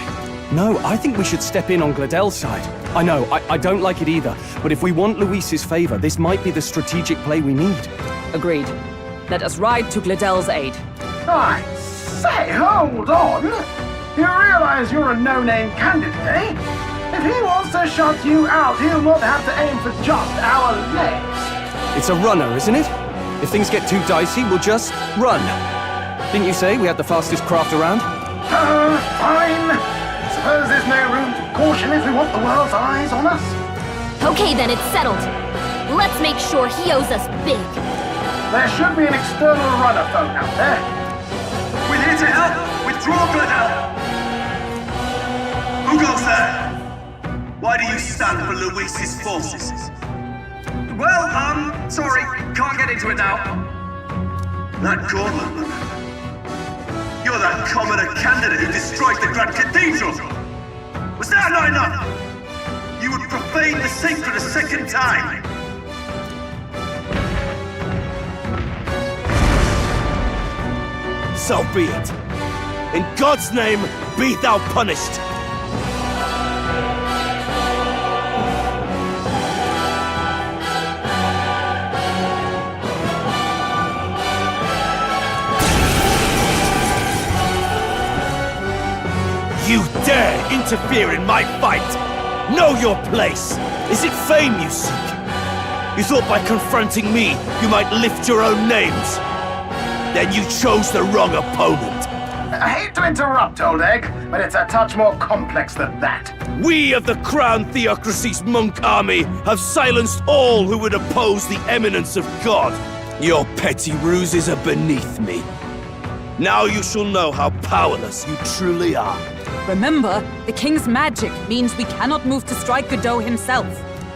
No, I think we should step in on Gledel's side. I know, I don't like it either, but if we want Luis's favor, this might be the strategic play we need. Agreed. Let us ride to Gledel's aid. I say, hold on! You realize you're a no-name candidate, eh? If he wants to shut you out, he'll not have to aim for just our legs. It's a runner, isn't it? If things get too dicey, we'll just run. Didn't you say we had the fastest craft around? Fine. Suppose there's no room for caution if we want the world's eyes on us. Okay then, it's settled. Let's make sure he owes us big. There should be an external runner phone out there. We're here to help! Withdraw, Gledel! Who goes there? Why do you stand for Luis's forces? Well, sorry, can't get into it now. That gauntlet. You're that commoner candidate who destroyed the Grand Cathedral! Was that not enough? You would profane the sacred a second time! So be it. In God's name, be thou punished! You dare interfere in my fight! Know your place! Is it fame you seek? You thought by confronting me, you might lift your own names? Then you chose the wrong opponent. I hate to interrupt, old egg, but it's a touch more complex than that. We of the Crown Theocracy's monk army have silenced all who would oppose the eminence of God. Your petty ruses are beneath me. Now you shall know how powerless you truly are. Remember, the king's magic means we cannot move to strike Godot himself.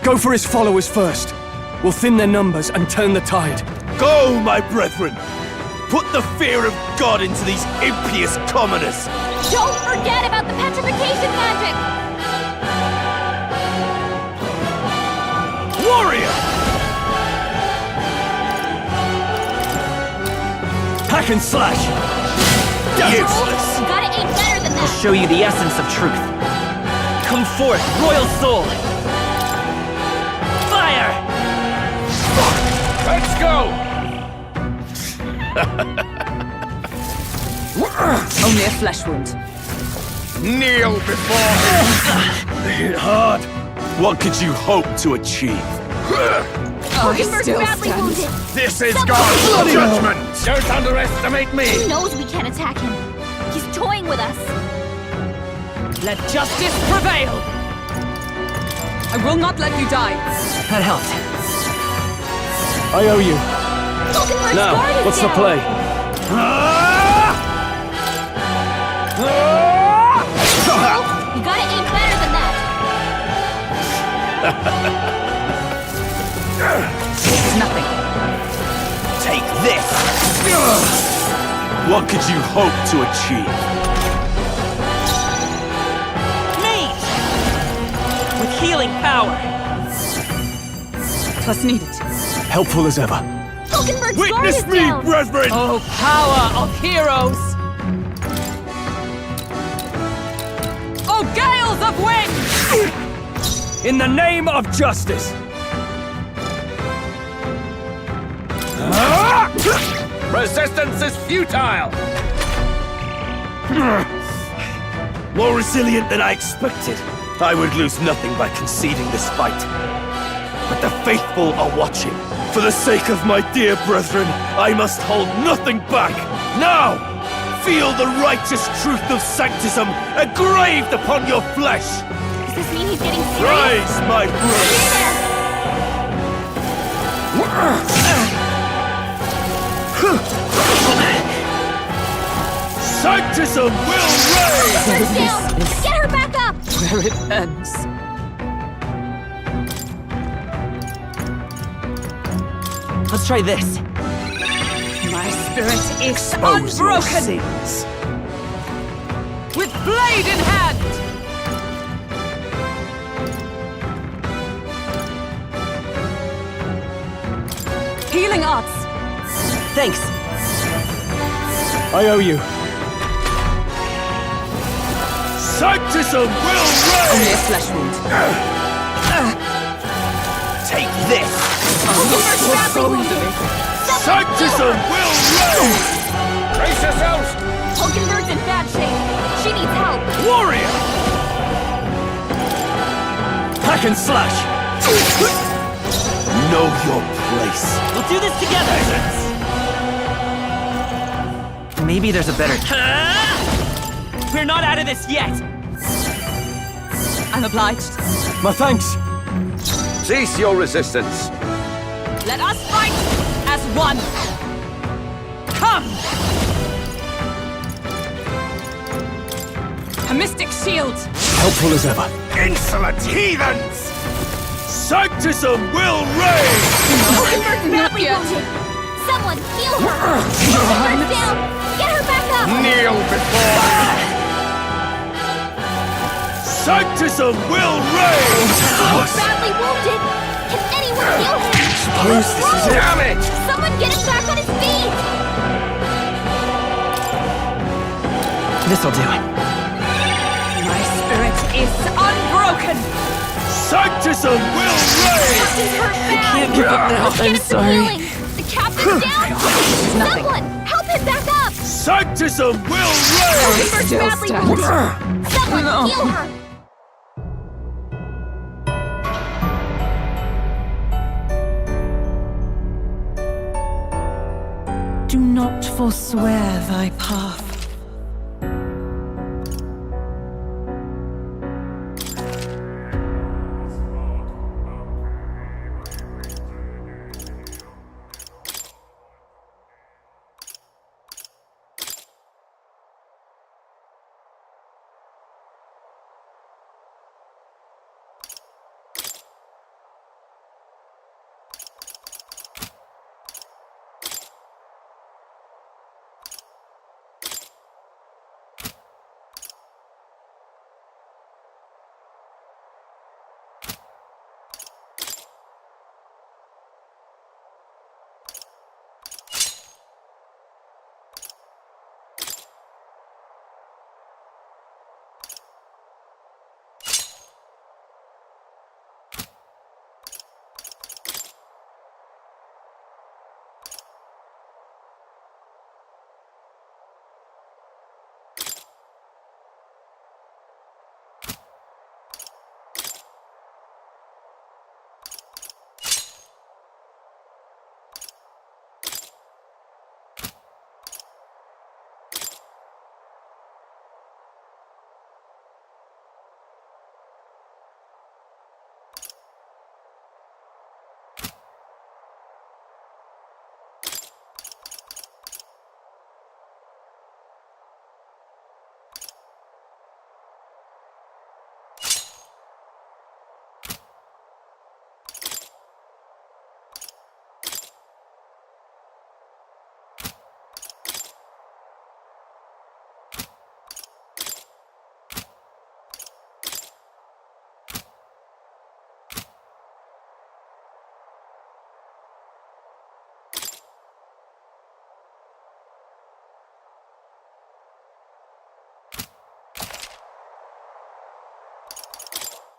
Go for his followers first. We'll thin their numbers and turn the tide. Go, my brethren! Put the fear of God into these impious commoners! Don't forget about the petrification magic! Warrior! Hack and slash! Useless! You gotta aim better than that! I'll show you the essence of truth. Come forth, royal soul! Fire! Let's go! Only a flesh wound. Kneel before him! They hit hard. What could you hope to achieve? I still badly stand. wounded. This is God's judgment! Don't underestimate me! He knows we can't attack him. He's toying with us. Let justice prevail! I will not let you die. That helped. I owe you. Vulcanberg's Now, guard is what's the down. play? You gotta aim better than that. It's nothing. Take this! What could you hope to achieve? Mage! With healing power! Twas needed. Helpful as ever. Vulcanberg's guard Witness is me, down. brethren! Oh, power of heroes! Oh, gales of wind! In the name of justice! Resistance is futile! More resilient than I expected. I would lose nothing by conceding this fight. But the faithful are watching. For the sake of my dear brethren, I must hold nothing back. Now! Feel the righteous truth of sanctism engraved upon your flesh! Does this mean he's getting serious? Rise, my brother! Sanctism will reign! Put her down! Get her back up! Where it ends. Let's try this. My spirit is unbroken! With blade in hand! Healing arts! Thanks. I owe you. Sanctism will reign! Only a flesh wound. Take this! Sanctism will reign! Brace yourselves! Hulkenberg's in bad shape. She needs help. Warrior! Hack and slash! Know your place. We'll do this together! Maybe there's a better... We're not out of this yet! I'm obliged. My thanks. Cease your resistance. Let us fight as one. Come! A mystic shield. Helpful as ever. Insolent heathens! Sanctism will reign! Hulkenberg's badly wounded. Someone heal her. Hulkenberg's down. Get her back up. Kneel before me! Sanctism will reign! He's badly wounded. Can anyone heal him? Suppose this is it. Damn it! Someone get him back on his feet. This'll do. My spirit is unbroken. Sanctism will reign! Captain's hurt bad. Can't give up now. Get I'm him some sorry. healing. The captain's down. Someone help him back up. Sanctism will reign! Hulkenberg's Still badly stands. wounded. Someone heal her. Do not forswear thy path.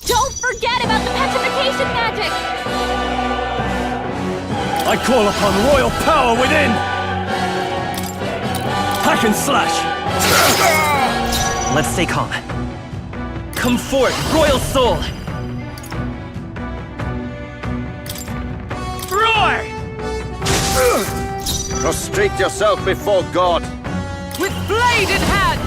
Don't forget about the petrification magic! I call upon royal power within! Hack and slash! Let's stay calm. Come forth, royal soul! Roar! Prostrate yourself before God. with blade in hand!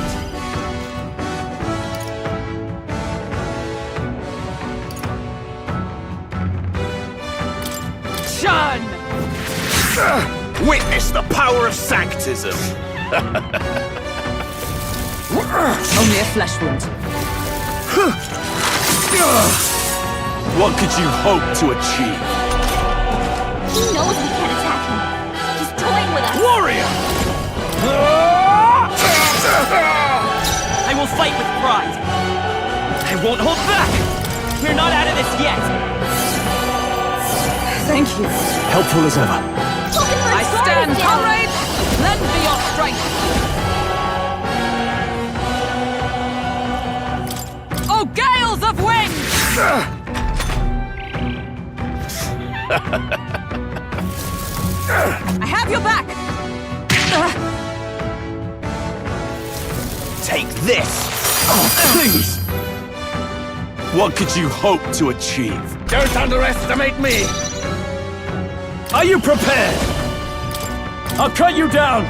Shun! Witness the power of sanctism! Only a flesh wound. What could you hope to achieve? He knows we can't attack him. He's toying with us. Warrior! I will fight with pride. I won't hold back. We're not out of this yet. Thank you. Helpful as ever. I stand, comrades! Lend me your strength! Oh, gales of wind! I have your back! Take this! Please! What could you hope to achieve? Don't underestimate me! Are you prepared? I'll cut you down!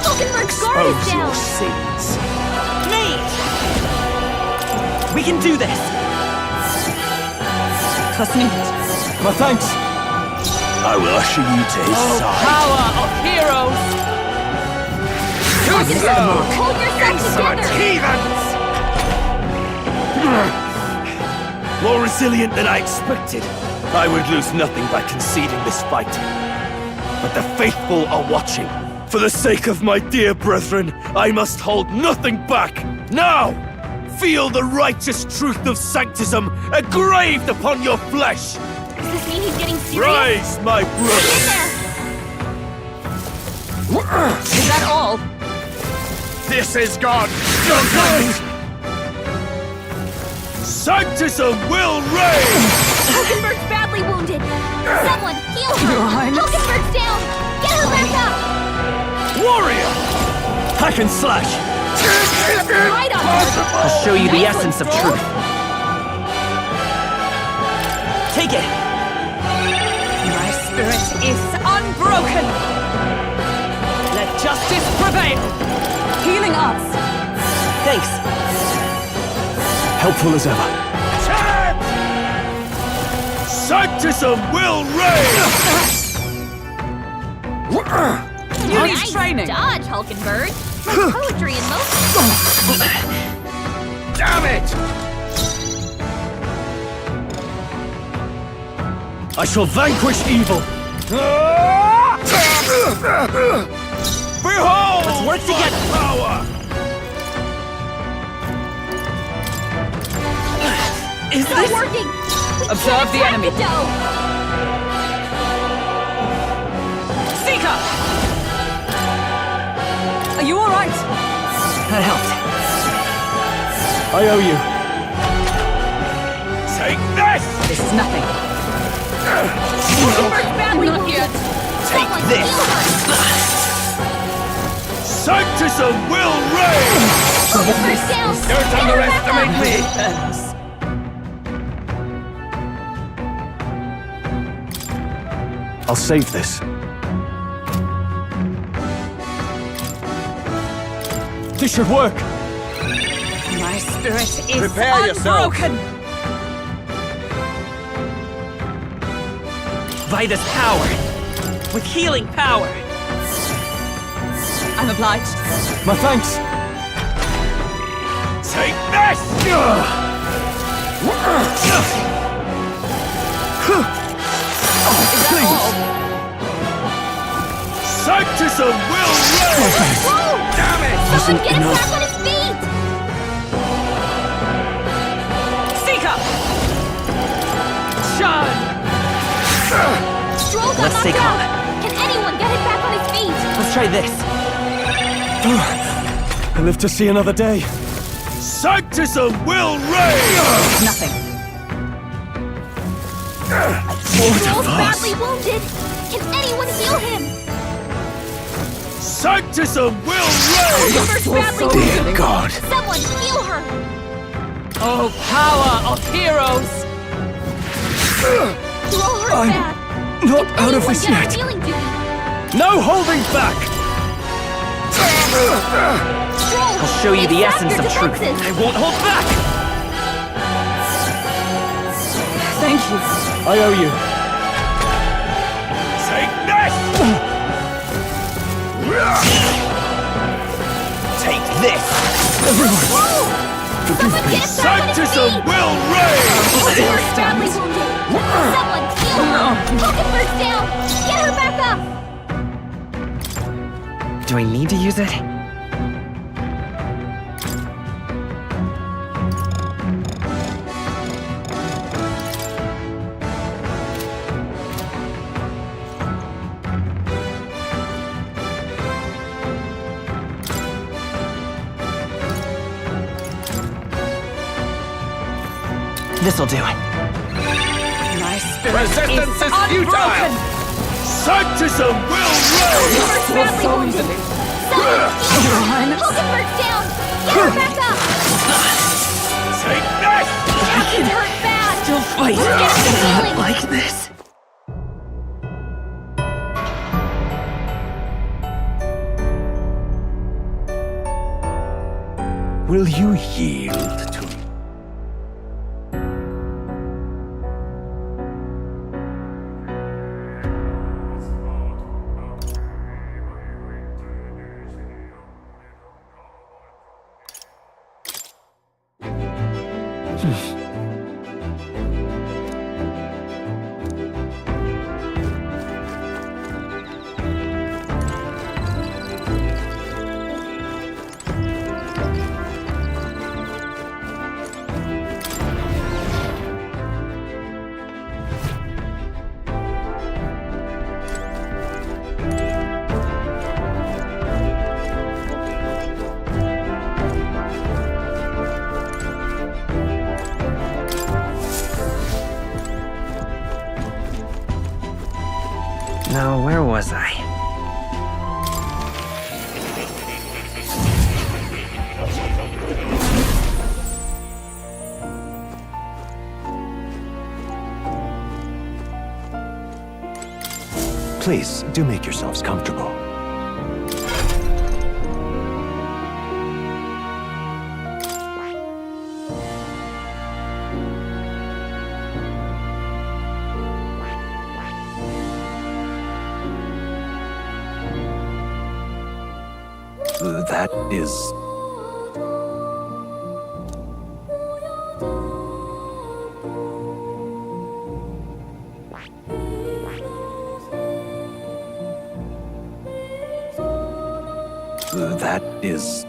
Hulkenberg's guard is Expose down. your sins. Mage! We can do this! Was nicht. My thanks! I will usher you to his side. Power of heroes! Hold yourself together! More resilient than I expected. I would lose nothing by conceding this fight. But the faithful are watching. For the sake of my dear brethren, I must hold nothing back. Now! Feel the righteous truth of sanctism engraved upon your flesh! Does this mean he's getting serious? Rise, my brother! Is that all? This is God! Sanctism will reign! Hulkenberg's badly wounded. Someone, heal her! Your Highness. Hulkenberg's down! Get her back up! Warrior! Hack and slash! Right on her! I'll show you the Nice essence one, of Stroll. truth. Take it! My spirit is unbroken! Let justice prevail! Healing us! Thanks. Helpful as ever. Sanctism will reign! You need Nice training! dodge, Hulkenberg. Like poetry in motion. Damn it! I shall vanquish evil! Behold! Let's work together! Power! Is Not this... working! Observe the enemy. Dough. Seeker! Are you alright? That helped. I owe you. Take this! This is nothing. Hulkenberg's badly Not wounded. yet. Take Someone, this! heal her! Sanctism will reign! Hulkenberg's down! Don't Get her back underestimate up. me! I'll save this. This should work! My spirit is Prepare yourself. unbroken! By this power. With healing power. I'm obliged. My thanks! Take this! Is that all? Sanctism will reign! Whoa! Damn it! Someone get him back on his feet! Seeker! Shun! Stroll got Let's stay knocked calm. out. Can anyone get him back on his feet? Let's try this. I live to see another day. Sanctism will reign! Nothing. Stroll's badly wounded. Can anyone heal him? Sanctism will reign! Hulkenberg's badly wounded. Dear God. Someone heal her. Oh, power of heroes! Stroll her I'm bad. not Can out of anyone this get on yet. healing duty? No holding back! I'll show you the essence of truth. I won't hold back! Thank you. I owe you. Take this! Take this! Sanctism will reign! You're badly wounded. Someone heal her. Hulkenberg's down. Get her back up. Do I need to use it? This'll do it. My spirit Resistance is unbroken. futile! Sanctism will reign! Badly wounded. Someone heal her. Hulkenberg's down. Get her back up. Take this! It hurt bad. Still fight. Get some healing. Like this. Will you yield to me? Now, where was I? Please, do make yourselves comfortable. That is... That is...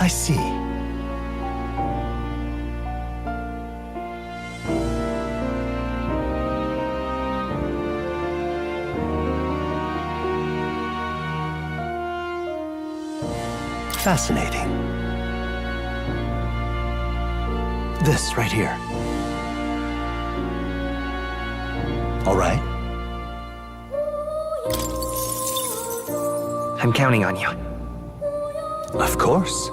I see. Fascinating. This right here. All right. I'm counting on you. Of course.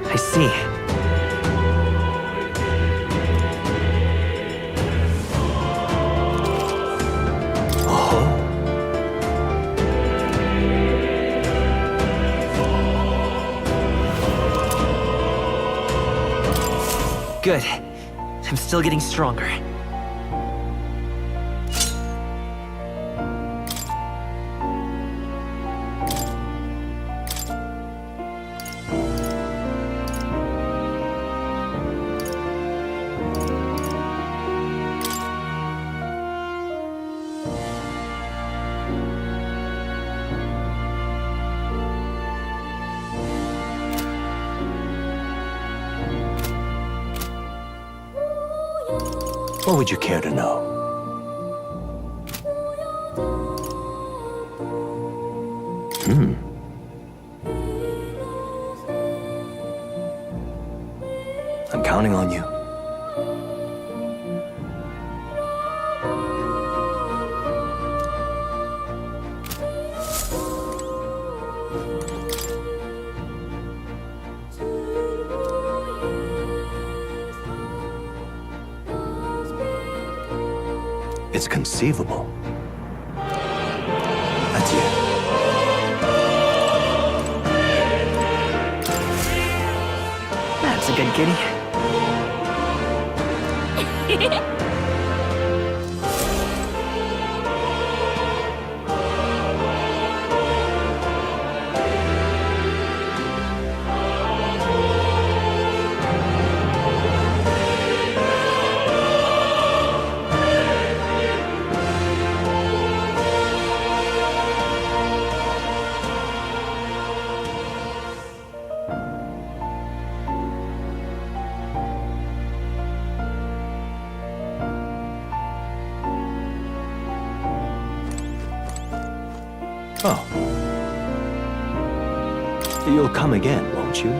I see. Good. I'm still getting stronger. What would you care to know? I'm counting on you. It's conceivable. That's it. That's a good kitty. Oh. You'll come again, won't you?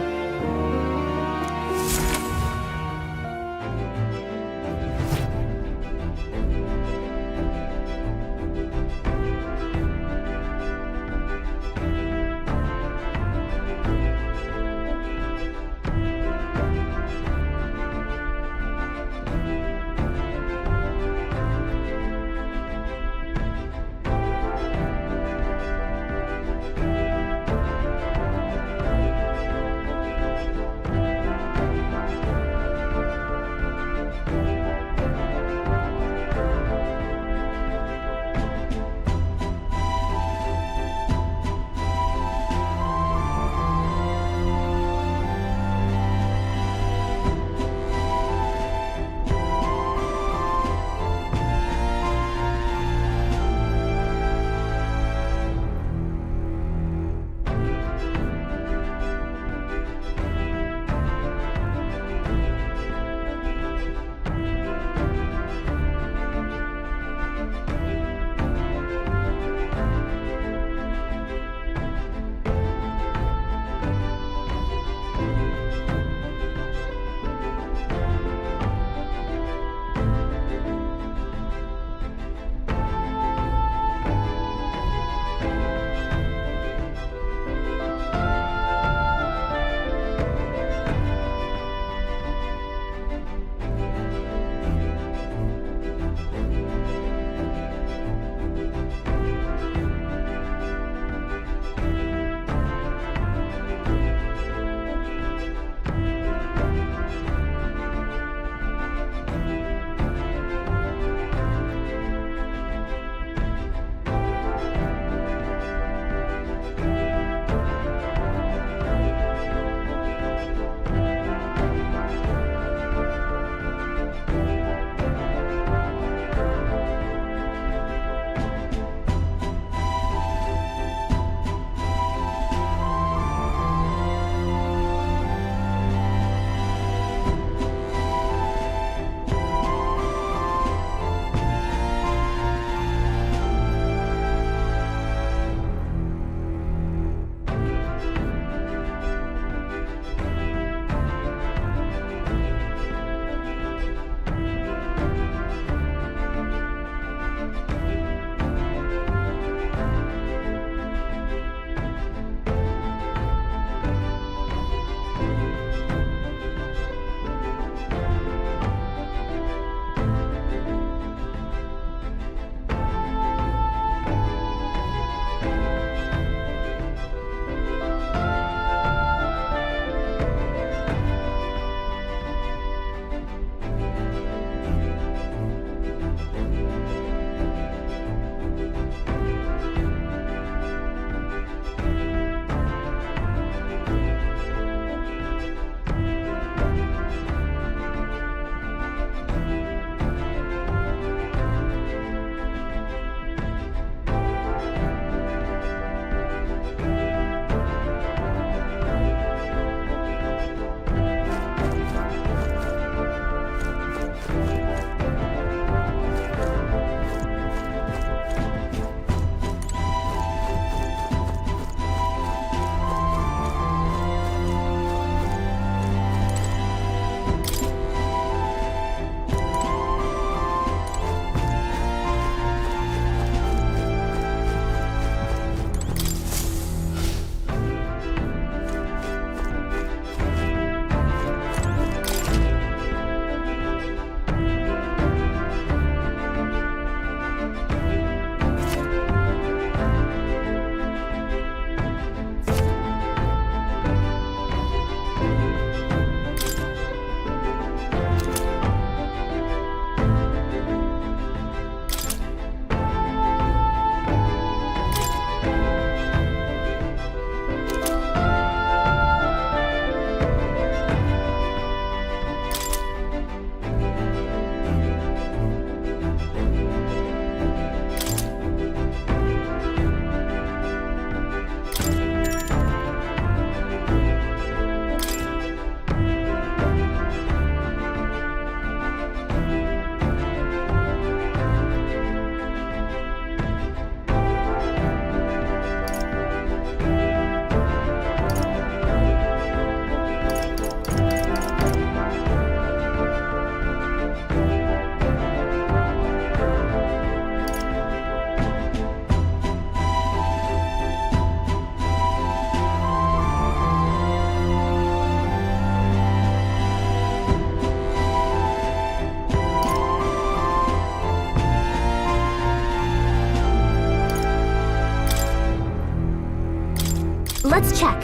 Let's check.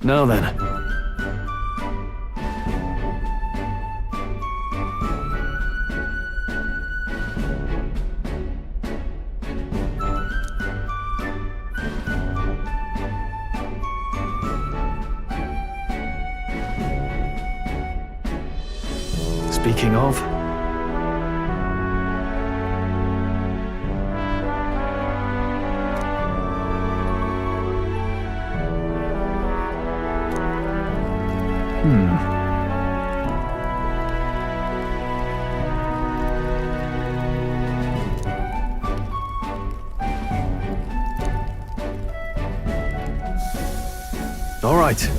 Now then. Speaking of... All right.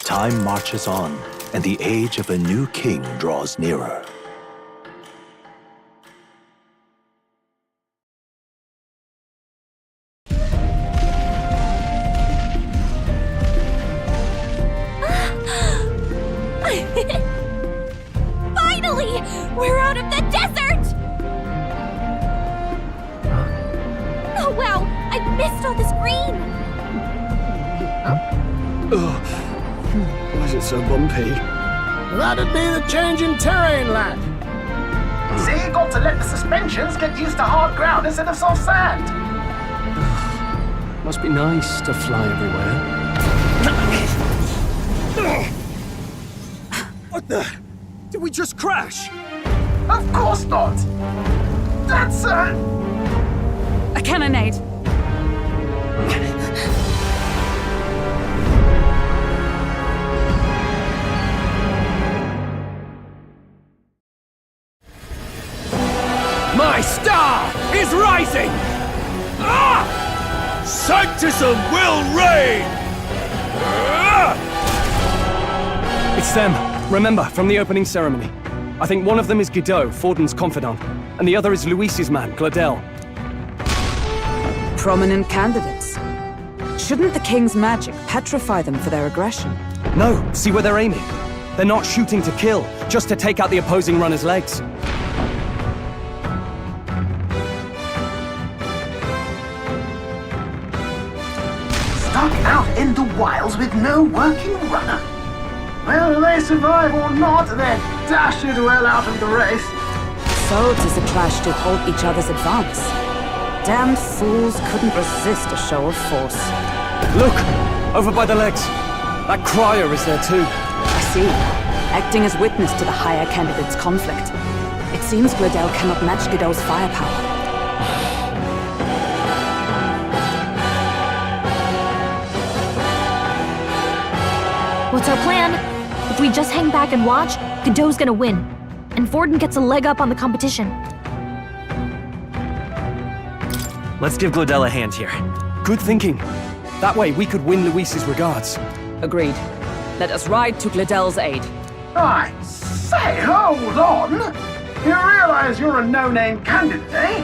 Time marches on, and the age of a new king draws nearer. Finally! We're out of the desert! Oh wow, I missed all this green! Why is it so bumpy? That'd be the change in terrain, lad. See, you got to let the suspensions get used to hard ground instead of soft sand. Must be nice to fly everywhere. What the? Did we just crash? Of course not. That's a cannonade. My star is rising! Ah! Sanctism will reign! It's them. Remember, from the opening ceremony. I think one of them is Guido, Forden's confidant, and the other is Luis's man, Gladel. Prominent candidates. Shouldn't the king's magic petrify them for their aggression? No, see where they're aiming. They're not shooting to kill, just to take out the opposing runner's legs. stuck out in the wilds with no working runner. Whether they survive or not, they're dashed well out of the race. So 'tis a clash to halt each other's advance. Damned fools couldn't resist a show of force. Look! Over by the legs. That crier is there too. I see. Acting as witness to the higher candidate's conflict. It seems Gladel cannot match Guido's firepower. What's our plan? If we just hang back and watch, Guido's gonna win. And Forden gets a leg up on the competition. Let's give Gladel a hand here. Good thinking. That way we could win Luis's regards. Agreed. Let us ride to Gladel's aid. I say, hold on! You realize you're a no-name candidate, eh?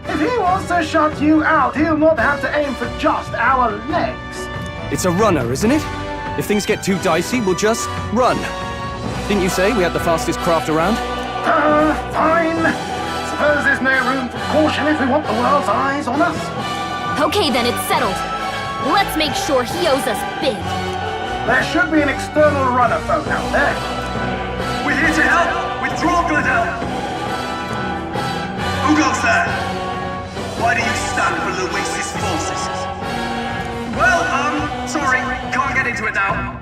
If he wants to shut you out, he'll not have to aim for just our legs. It's a runner, isn't it? If things get too dicey, we'll just run. Didn't you say we had the fastest craft around? Fine. Suppose there's no room for caution if we want the world's eyes on us. Okay then, it's settled. Let's make sure he owes us big. There should be an external runner phone out there. We're here to help! Withdraw, Gladel! Who goes there? Why do you stand for Luis's forces? Well, sorry, can't get into it now.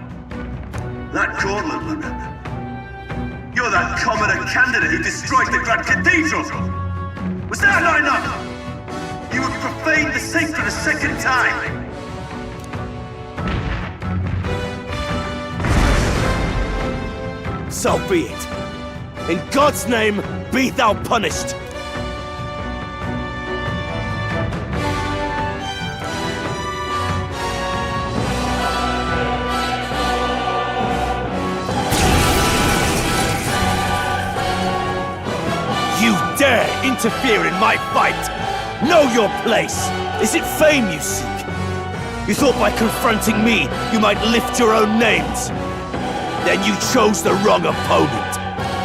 That Cortland, you're that commoner candidate who destroyed the Grand Cathedral! Was that not enough? You profane the sacred a second time! So be it. In God's name, be thou punished! You dare interfere in my fight! Know your place! Is it fame you seek? You thought by confronting me, you might lift your own names? Then you chose the wrong opponent.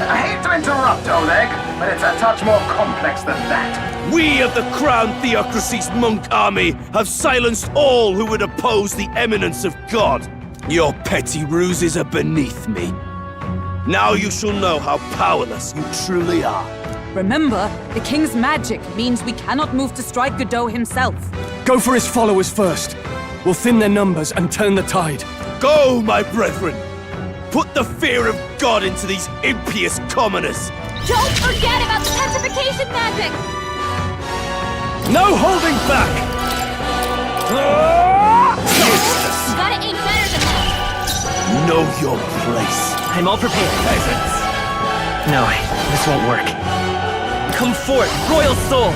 I hate to interrupt, Oleg, but it's a touch more complex than that. We of the Crown Theocracy's monk army have silenced all who would oppose the eminence of God. Your petty ruses are beneath me. Now you shall know how powerless you truly are. Remember, the king's magic means we cannot move to strike Godot himself. Go for his followers first. We'll thin their numbers and turn the tide. Go, my brethren! Put the fear of God into these impious commoners! Don't forget about the petrification magic! No holding back! Useless! Gotta aim better than that! Know your place. I'm all prepared. Peasants! No, this won't work. Come forth, royal soul!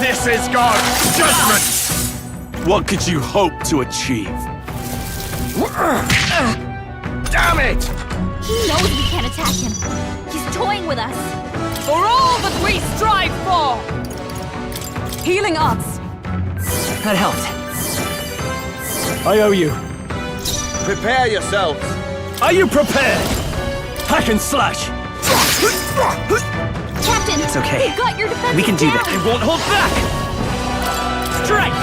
This is God's judgment! What could you hope to achieve? Damn it! He knows we can't attack him. He's toying with us. For all that we strive for! Healing arts. That helped. I owe you. Prepare yourselves! Are you prepared? Hack and slash! Captain! It's okay. We've got your defense. We can do that. I won't hold back! Strike!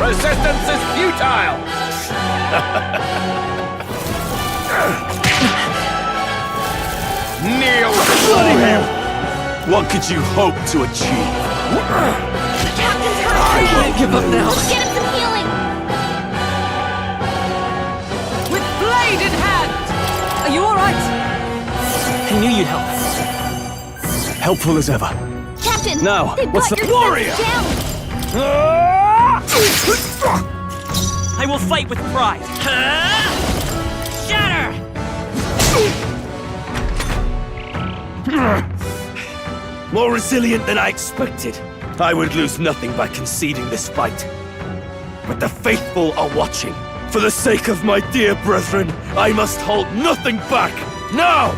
Resistance is futile! Kneel before him! What could you hope to achieve? The captain's hurt! I can't give up now. Let's get him some healing! With blade in hand! Are you alright? I knew you'd help. Helpful as ever. Captain! Now, they've what's got the your warrior? defenses down! I will fight with pride. Shatter! More resilient than I expected. I would lose nothing by conceding this fight. But the faithful are watching. For the sake of my dear brethren, I must hold nothing back. Now,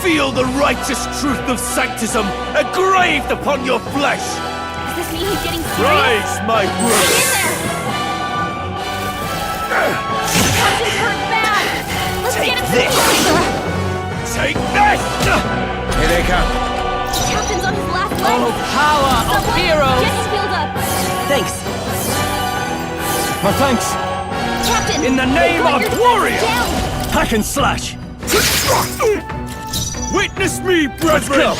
feel the righteous truth of sanctism engraved upon your flesh. Does this mean he's getting serious? Rise, my brothers. The captain's hurt bad! Let's get him some healing! Take this! Here they come. The captain's on his last legs! Oh, power of Someone heroes! get him healed up! Thanks. My thanks. Captain! In the name they've got of your warrior! defenses down! Hack and slash! Witness me, brethren!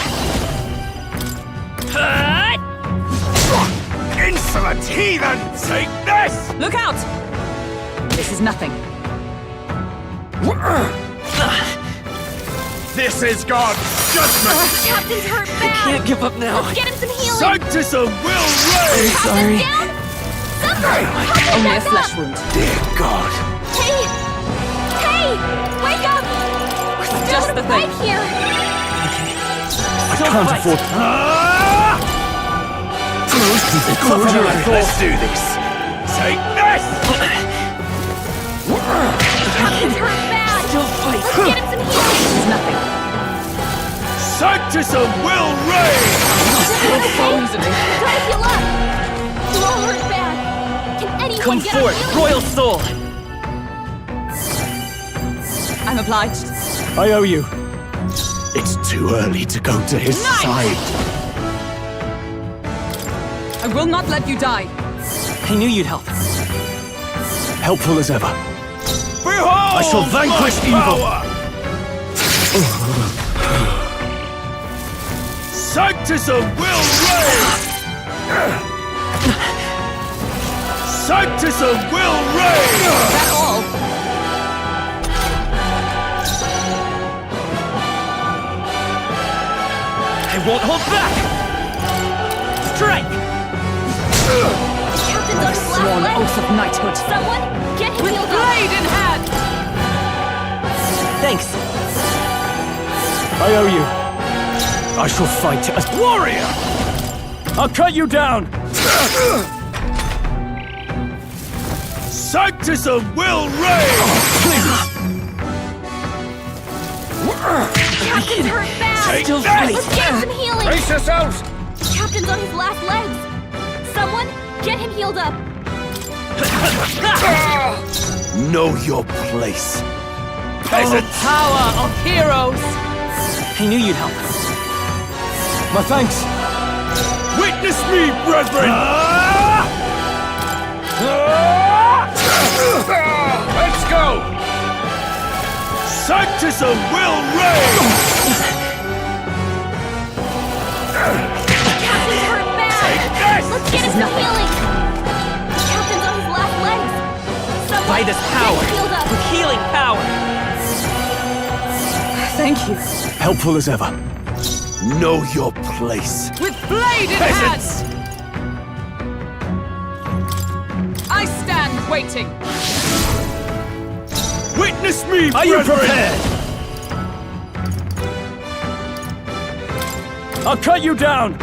Insolent heathen! Take this! Look out! This is nothing. This is God's judgment! The captain's hurt bad! Can't give up now. Let's get him some healing! Sanctism will reign! Sorry. Down! Somebody! Help him Only a back flesh up! wound. Dear God! Hey! Hey! Wake up! We're still Just in the a fight thing. here! I can't afford... Let's do this! Take this! The captain's hurt bad! Still fight. Let's get him some healing! This is nothing. Sanctism will reign! Still frozen. Try to heal up! You all hurt bad! Can anyone Come get forth, a healing? royal soul! I'm obliged. I owe you. It's too early to go to his Knife! side. I will not let you die. I knew you'd help. Helpful as ever. Behold I shall vanquish evil. Sanctism will reign! Sanctism will reign! That all? I won't hold back! Strike! Captain's on his Sworn last oath leg. of knighthood. Someone, get him With healed up. blade in hand! Thanks. I owe you. I shall fight as warrior! I'll cut you down! Sanctism will reign! Captain's hurt bad. Take Still that! fight. Let's get him some healing. Brace yourselves! Captain's on his last legs. Someone, get him healed up. Know your place. Oh, Peasants! Power of heroes! I knew you'd help. My thanks! Witness me, brethren! Let's go! Sanctism will reign! Captain's hurt bad. Take this! Let's get him some healing. Captain's on his last legs. Someone, By this power, get him healed up. with healing power. Thank you. Helpful as ever. Know your place. With blade in Peasants! hand! I stand waiting. Witness me, Are you brethren! prepared? I'll cut you down!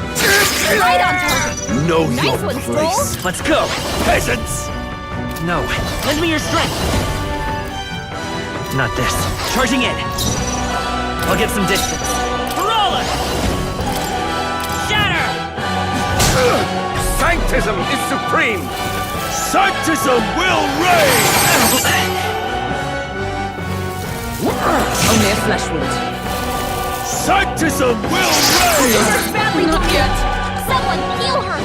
Right on target. Know Nice your one, place. Let's go. Peasants! No, lend me your strength. Not this. Charging in. I'll get some distance. Roller! Shatter! Sanctism is supreme! Sanctism will reign! Only a flesh wound. Sanctism will reign! She's badly Not wounded. yet. Someone, heal her.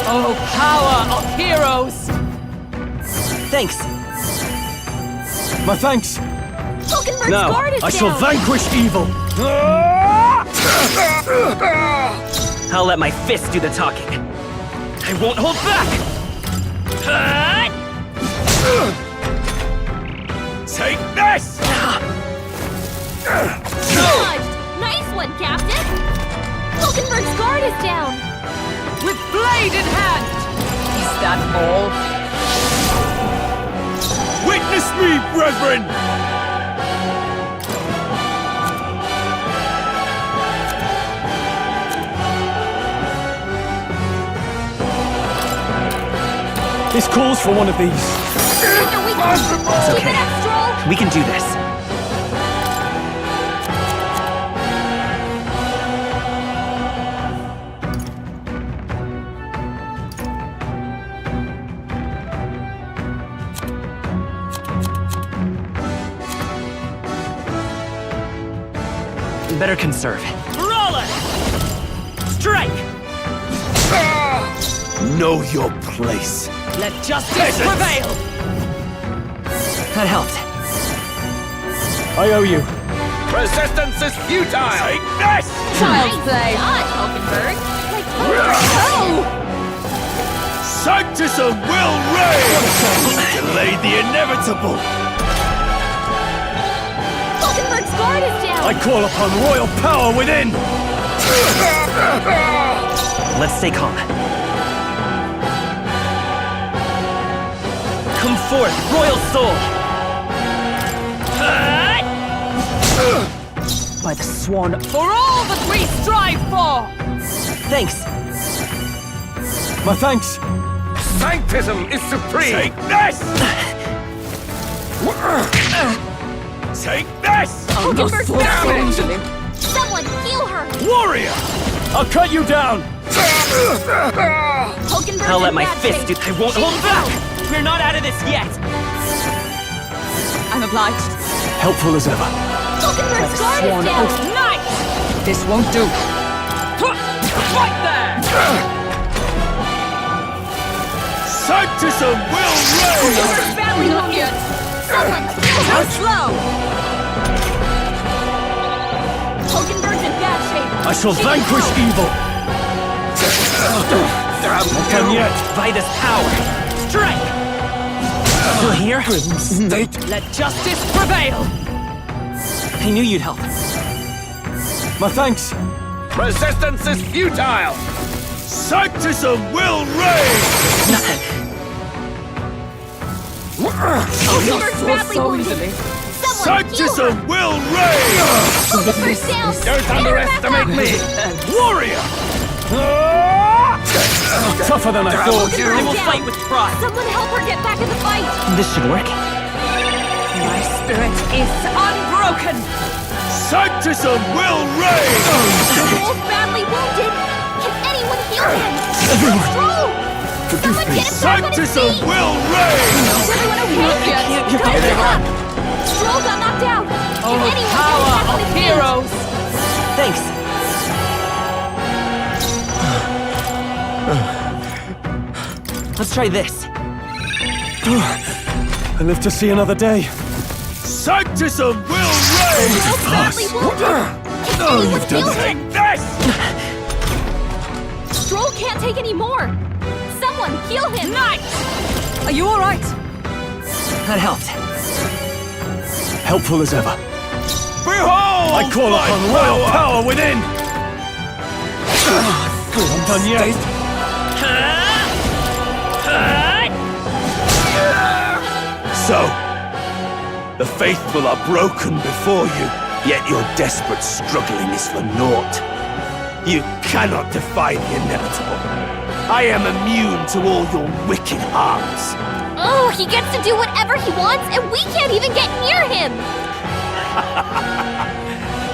Oh, power of heroes! Thanks. My thanks! Hulkenberg's Now, guard is I shall down. vanquish evil! I'll let my fist do the talking. I won't hold back! Take this! Dodged. Nice one, Captain. Hulkenberg's guard is down. With blade in hand! Is that all? Witness me, brethren! This calls for one of these. Keep it up, Stroll. We can do this. Better conserve. Roller! Strike! Know your place. Let justice Peasants! prevail! That helped. I owe you. Resistance is futile! Take this! Child's play! Dodge, Hulkenberg. Like, Sanctism will reign! Delay the inevitable! Hulkenberg's guard is down. I call upon royal power within! Let's stay calm. Come forth, royal soul! By the swan, for all that we strive for! Thanks. My thanks! Sanctism is supreme! Take this! Take this! Hulkenberg's Damage! down. Someone, heal her. Warrior! I'll cut you down! Hulkenberg's I'll let in my bad fist do. shape. I won't hold back! We're not out of this yet! I'm obliged. Helpful as ever. Hulkenberg's guard is Sworn down. oath. Knight! This won't do. Fight there! Sanctism will reign! Hulkenberg's badly wounded. Someone, heal her. Too slow! Hulkenberg's in bad shape. I shall She vanquish needs evil! Not done yet. By this power, strike! Still here? Let justice prevail! I knew you'd help. My thanks. Resistance is futile! Sanctism will reign! Nothing. so easily. Sanctism will reign! Don't underestimate me! Warrior! Tougher than I thought. I will fight with pride. Someone help her get back in the fight. This should work. My spirit is unbroken. Sanctism will reign! Stroll's badly wounded. Can anyone heal him? Stroll! Someone get him back on his Sanctism feet. will reign! Is everyone okay? Guys, get up! Stroll got knocked out. Can anyone get him Power back on of his feet? heroes! Thanks. Let's try this. I live to see another day. Sanctism will reign! Stroll's badly wounded. Can anyone heal him? Take this! Stroll can't take any more. Someone heal him. Are you all right? That helped. Helpful as ever. Behold! I call my upon royal power within! Not done yet. So, the faithful are broken before you, yet your desperate struggling is for naught. You cannot defy the inevitable. I am immune to all your wicked harms. Oh, he gets to do whatever he wants, and we can't even get near him.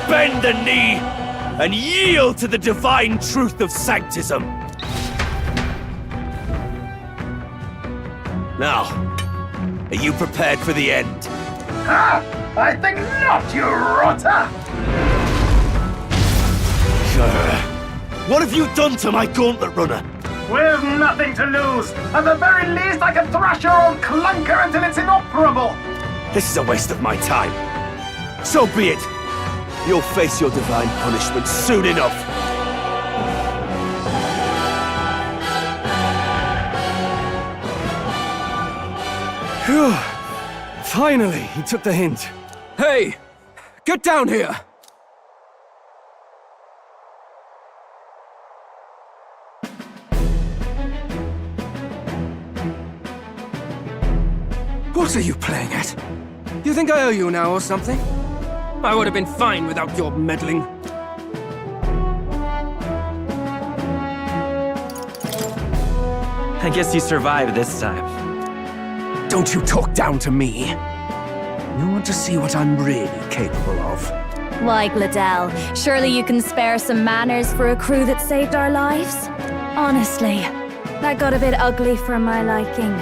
Bend the knee and yield to the divine truth of sanctism. Now, are you prepared for the end? Ah, I think not, you rotter! What have you done to my gauntlet runner? We've nothing to lose. At the very least, I can thrash your old clunker until it's inoperable. This is a waste of my time. So be it. You'll face your divine punishment soon enough. Phew. Finally, he took the hint. Hey! Get down here! What are you playing at? You think I owe you now or something? I would have been fine without your meddling. I guess you survived this time. Don't you talk down to me. You want to see what I'm really capable of. Why, Gladell, surely you can spare some manners for a crew that saved our lives? Honestly, that got a bit ugly for my liking.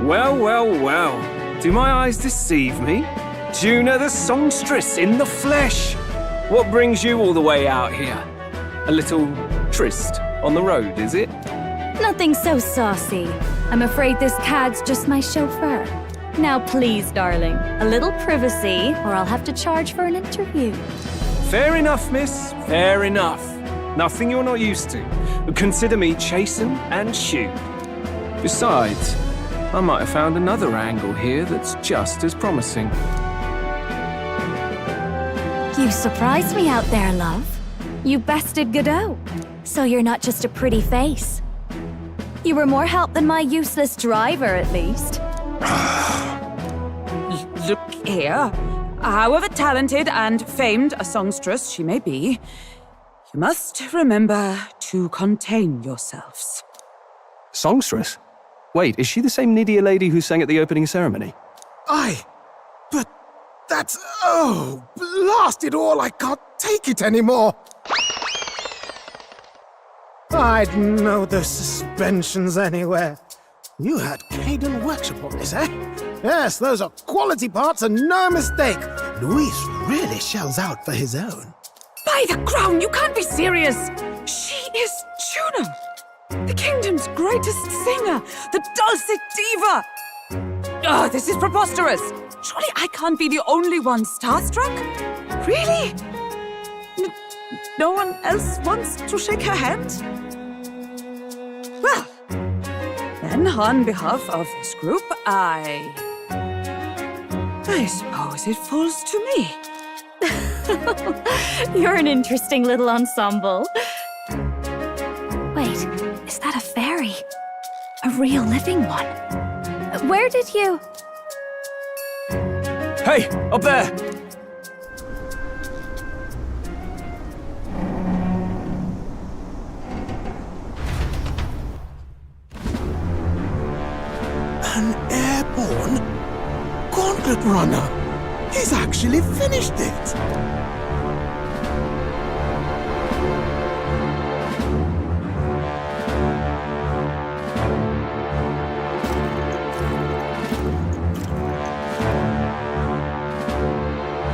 Well, well, well. Do my eyes deceive me? Juna the songstress in the flesh. What brings you all the way out here? A little tryst on the road, is it? Nothing so saucy. I'm afraid this cad's just my chauffeur. Now please, darling, a little privacy, or I'll have to charge for an interview. Fair enough, miss. Fair enough. Nothing you're not used to. Consider me chasten and shoot. Besides, I might have found another angle here that's just as promising. You surprised me out there, love. You bested Godot. So you're not just a pretty face. You were more help than my useless driver, at least. Look here. However talented and famed a songstress she may be, you must remember to contain yourselves. Songstress? Wait, is she the same Nydia lady who sang at the opening ceremony? Aye, but that's... oh, blast it all, I can't take it anymore. I'd know those suspensions anywhere. You had Caden workshop on this, eh? Yes, those are quality parts and no mistake. Luis really shells out for his own. By the crown, you can't be serious! She is Juno, the kingdom's greatest singer, the dulcet diva! Oh, this is preposterous! Surely I can't be the only one starstruck? Really? No one else wants to shake her hand? then, on behalf of this group, I suppose it falls to me. You're an interesting little ensemble. Wait, is that a fairy? A real living one? Where did you... Hey, up there! An airborne gauntlet runner. He's actually finished it.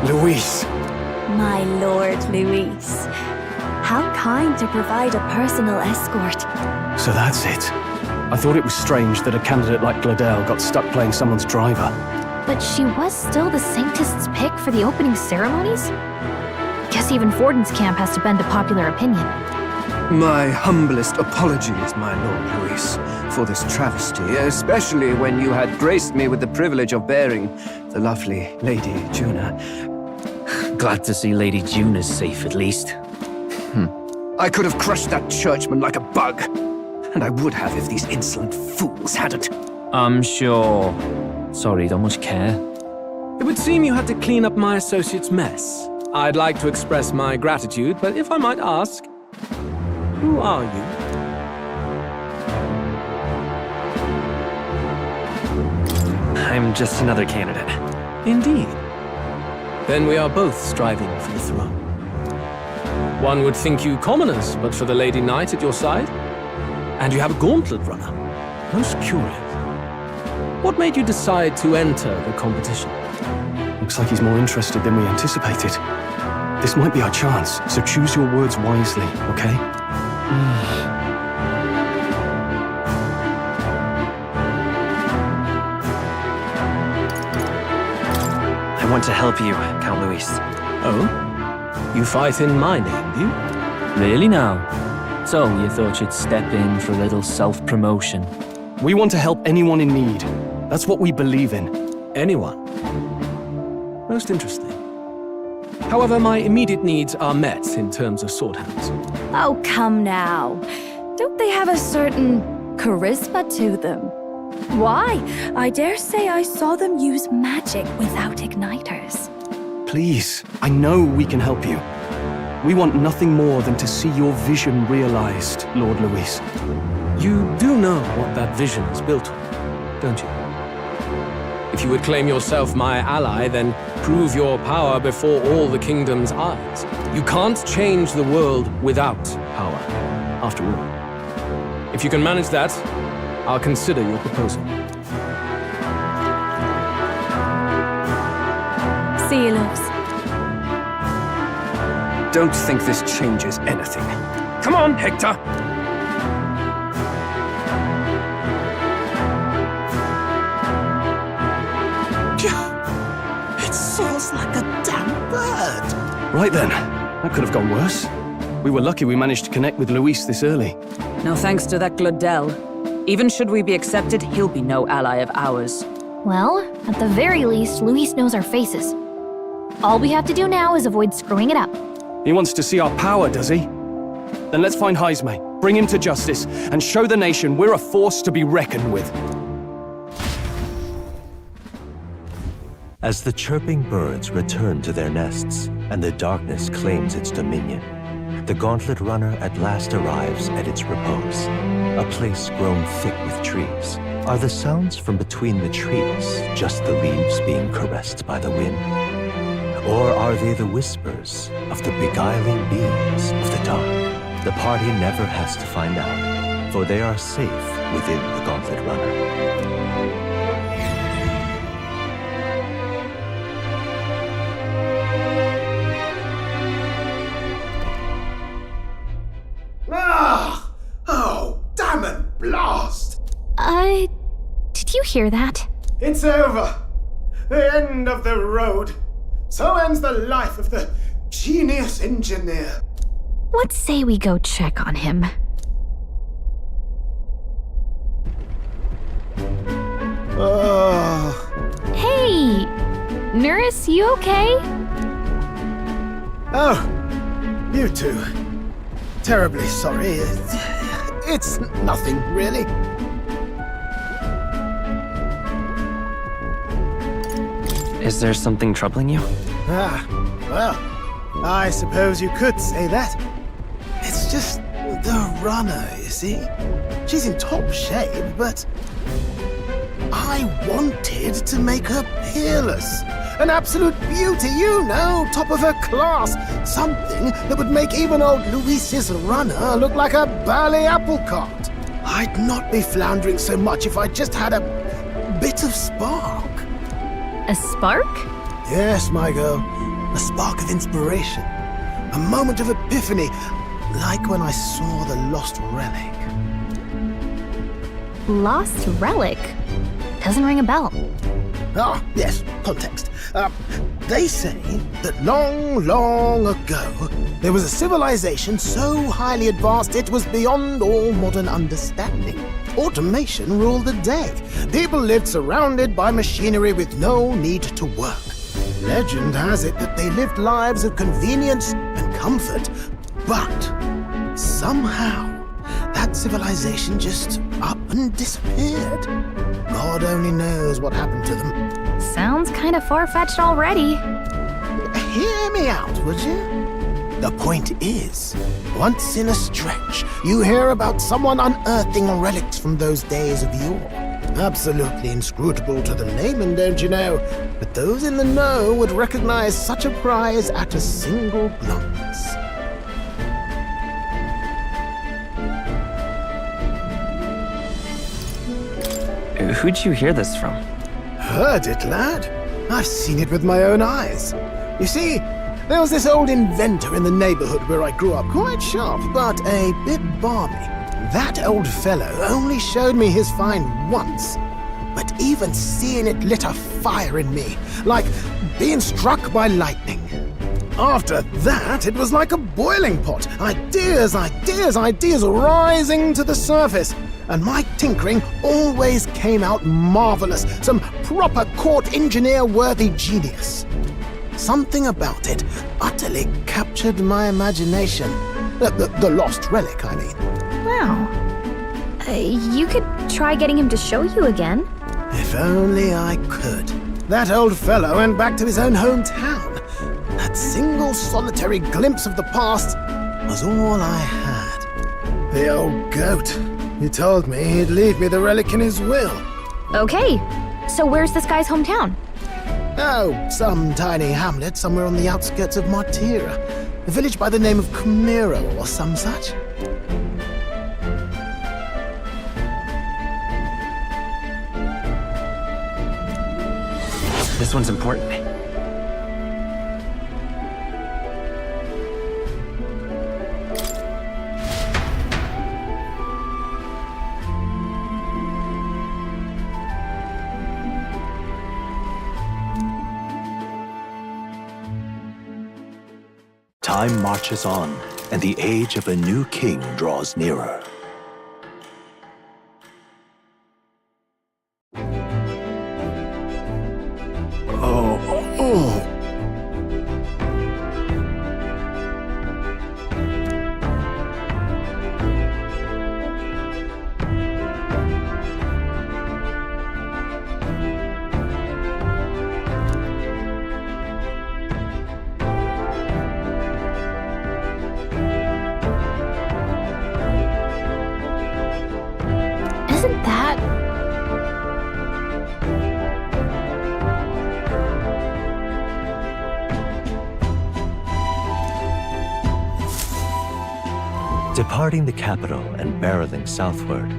Luis. My Lord Luis. How kind to provide a personal escort. So that's it. I thought it was strange that a candidate like Gladel got stuck playing someone's driver. But she was still the Sanctist's pick for the opening ceremonies? Guess even Forden's camp has to bend to popular opinion. My humblest apologies, my Lord Luis, for this travesty, especially when you had graced me with the privilege of bearing the lovely Lady Juna. Glad to see Lady Juna's safe, at least. I could have crushed that churchman like a bug, and I would have if these insolent fools hadn't. I'm sure. Sorry, don't much care. It would seem you had to clean up my associate's mess. I'd like to express my gratitude, but if I might ask, who are you? I'm just another candidate. Indeed. Then we are both striving for the throne. One would think you commoners, but for the Lady Knight at your side. And you have a gauntlet runner. Most curious. What made you decide to enter the competition? Looks like he's more interested than we anticipated. This might be our chance, so choose your words wisely, okay? I want to help you, Count Luis. Oh? You fight in my name, do you? Really now? So, you thought you'd step in for a little self-promotion? We want to help anyone in need. That's what we believe in. Anyone? Most interesting. However, my immediate needs are met in terms of sword hands. Oh, come now. Don't they have a certain charisma to them? Why? I dare say I saw them use magic without igniters. Please, I know we can help you. We want nothing more than to see your vision realized, Lord Luis. You do know what that vision is built on, don't you? If you would claim yourself my ally, then prove your power before all the kingdom's eyes. You can't change the world without power, after all. If you can manage that, I'll consider your proposal. See you, loves. Don't think this changes anything. Come on, Hector! It soars like a damn bird. Right then, that could have gone worse. We were lucky we managed to connect with Luis this early. No thanks to that Gladel. Even should we be accepted, he'll be no ally of ours. Well, at the very least, Luis knows our faces. All we have to do now is avoid screwing it up. He wants to see our power, does he? Then let's find Jaime, bring him to justice, and show the nation we're a force to be reckoned with. As the chirping birds return to their nests and the darkness claims its dominion, the gauntlet runner at last arrives at its repose, a place grown thick with trees. Are the sounds from between the trees just the leaves being caressed by the wind? Or are they the whispers of the beguiling beams of the dark? The party never has to find out, for they are safe within the gauntlet runner. Oh, damn it, blast! Did you hear that? It's over. The end of the road. So ends the life of the genius engineer. Let's say we go check on him. Nurse, you okay? Oh, you two. Terribly sorry. It's nothing, really. Is there something troubling you? Ah, well, I suppose you could say that. It's just the runner, you see? She's in top shape, but I wanted to make her peerless. An absolute beauty, you know, top of her class. Something that would make even old Luis's runner look like a bally apple cart. I'd not be floundering so much if I just had a bit of spark. A spark? Yes, my girl. A spark of inspiration. A moment of epiphany, like when I saw the lost relic. Lost relic? Doesn't ring a bell. Ah, yes, context. They say that long, long ago, there was a civilization so highly advanced it was beyond all modern understanding. Automation ruled the day. People lived surrounded by machinery with no need to work. Legend has it that they lived lives of convenience and comfort, but somehow that civilization just up and disappeared. God only knows what happened to them. Sounds kind of far-fetched already. Hear me out, would you? The point is, once in a stretch, you hear about someone unearthing relics from those days of yore. Absolutely inscrutable to the layman, don't you know? But those in the know would recognize such a prize at a single glance. Who'd you hear this from? Heard it, lad. I've seen it with my own eyes. You see, there was this old inventor in the neighborhood where I grew up, quite sharp, but a bit balmy. That old fellow only showed me his find once, but even seeing it lit a fire in me, like being struck by lightning. After that, it was like a boiling pot. Ideas rising to the surface. And my tinkering always came out marvelous, some proper court engineer-worthy genius. Something about it utterly captured my imagination. The lost relic, I mean. Wow. You could try getting him to show you again. If only I could. That old fellow went back to his own hometown. That single solitary glimpse of the past was all I had. The old goat. He told me he'd leave me the relic in his will. Okay, so where's this guy's hometown? Oh, some tiny hamlet somewhere on the outskirts of Martira. A village by the name of Kumiro or some such. This one's important. Time marches on, and the age of a new king draws nearer. Isn't that... Departing the capital and barreling southward,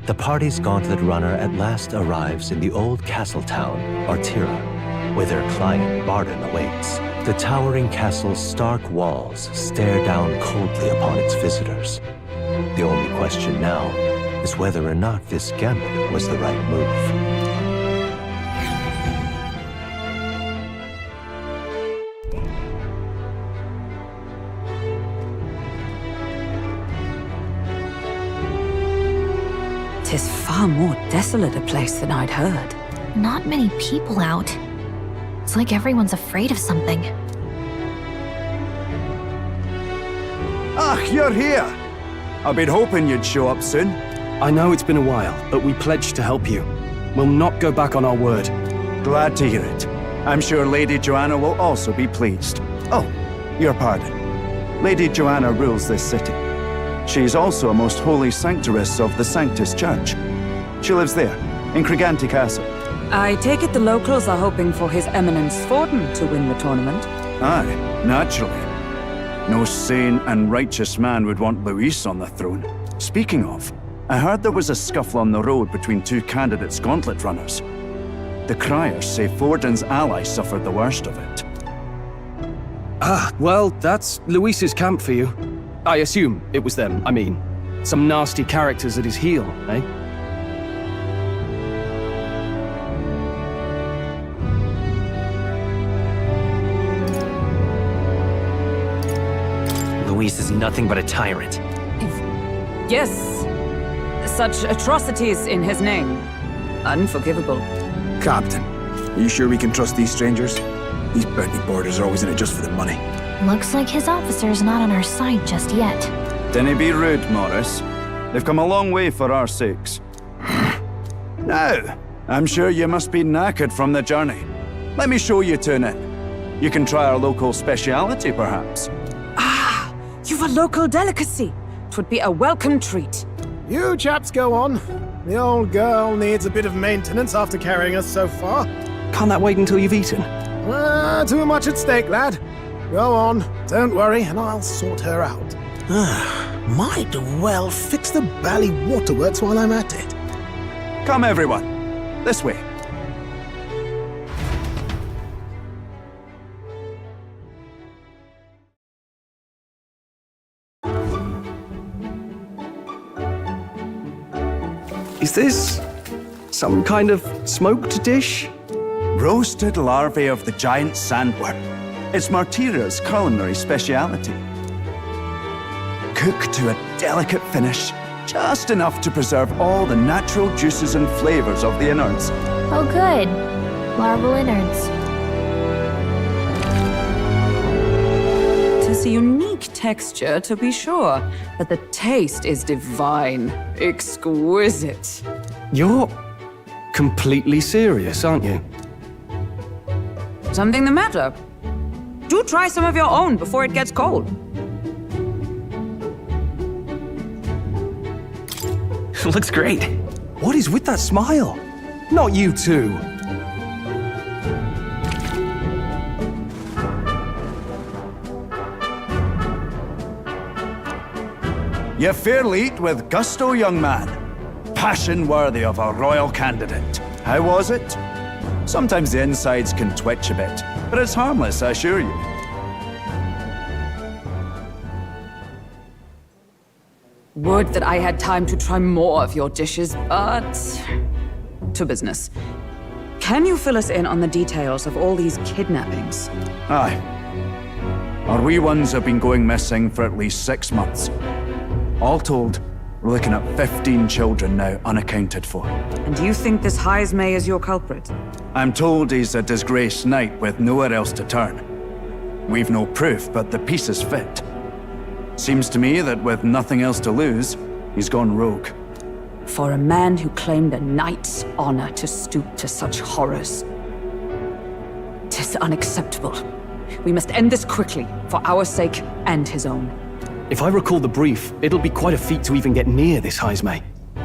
the party's gauntlet runner at last arrives in the old castle town, Martira, where their client Barden awaits. The towering castle's stark walls stare down coldly upon its visitors. The only question now is whether or not this gambit was the right move. Tis far more desolate a place than I'd heard. Not many people out. It's like everyone's afraid of something. Ah, you're here! I've been hoping you'd show up soon. I know it's been a while, but we pledged to help you. We'll not go back on our word. Glad to hear it. I'm sure Lady Joanna will also be pleased. Oh, your pardon. Lady Joanna rules this city. She's also a most holy sanctoress of the Sanctus Church. She lives there, in Kriganti Castle. I take it the locals are hoping for His Eminence Forden to win the tournament? Aye, naturally. No sane and righteous man would want Luis on the throne. Speaking of, I heard there was a scuffle on the road between two candidates gauntlet runners. The criers say Forden's allies suffered the worst of it. Ah, well, that's Luis's camp for you. I assume it was them, I mean. Some nasty characters at his heel, eh? Luis is nothing but a tyrant. Yes. Such atrocities in his name. Unforgivable. Captain, are you sure we can trust these strangers? These bounty boarders are always in it just for the money. Looks like his officer's not on our side just yet. Dinna be rude, Morris. They've come a long way for our sakes. Now, I'm sure you must be knackered from the journey. Let me show you to an inn. You can try our local speciality, perhaps. Ah, you've a local delicacy. 'Twould be a welcome treat. You chaps go on. The old girl needs a bit of maintenance after carrying us so far. Can't that wait until you've eaten? Too much at stake, lad. Go on, don't worry, and I'll sort her out. Might well fix the bally waterworks while I'm at it. Come, everyone. This way. Is this some kind of smoked dish? Roasted larvae of the giant sandworm. It's Martira's culinary speciality. Cooked to a delicate finish, just enough to preserve all the natural juices and flavors of the innards. Oh good. Larval innards. Tis a unique texture, to be sure, but the taste is divine. Exquisite. You're completely serious, aren't you? Something the matter? Do try some of your own before it gets cold. Looks great. What is with that smile? Not you two. You fairly eat with gusto, young man. Passion worthy of a royal candidate. How was it? Sometimes the insides can twitch a bit, but it's harmless, I assure you. Would that I had time to try more of your dishes, but... to business. Can you fill us in on the details of all these kidnappings? Aye. Our wee ones have been going missing for at least 6 months. All told, we're looking at 15 children now unaccounted for. And you think this Heismay is your culprit? I'm told he's a disgraced knight with nowhere else to turn. We've no proof, but the pieces fit. Seems to me that with nothing else to lose, he's gone rogue. For a man who claimed a knight's honor to stoop to such horrors. 'Tis unacceptable. We must end this quickly, for our sake and his own. If I recall the brief, it'll be quite a feat to even get near this Heismay.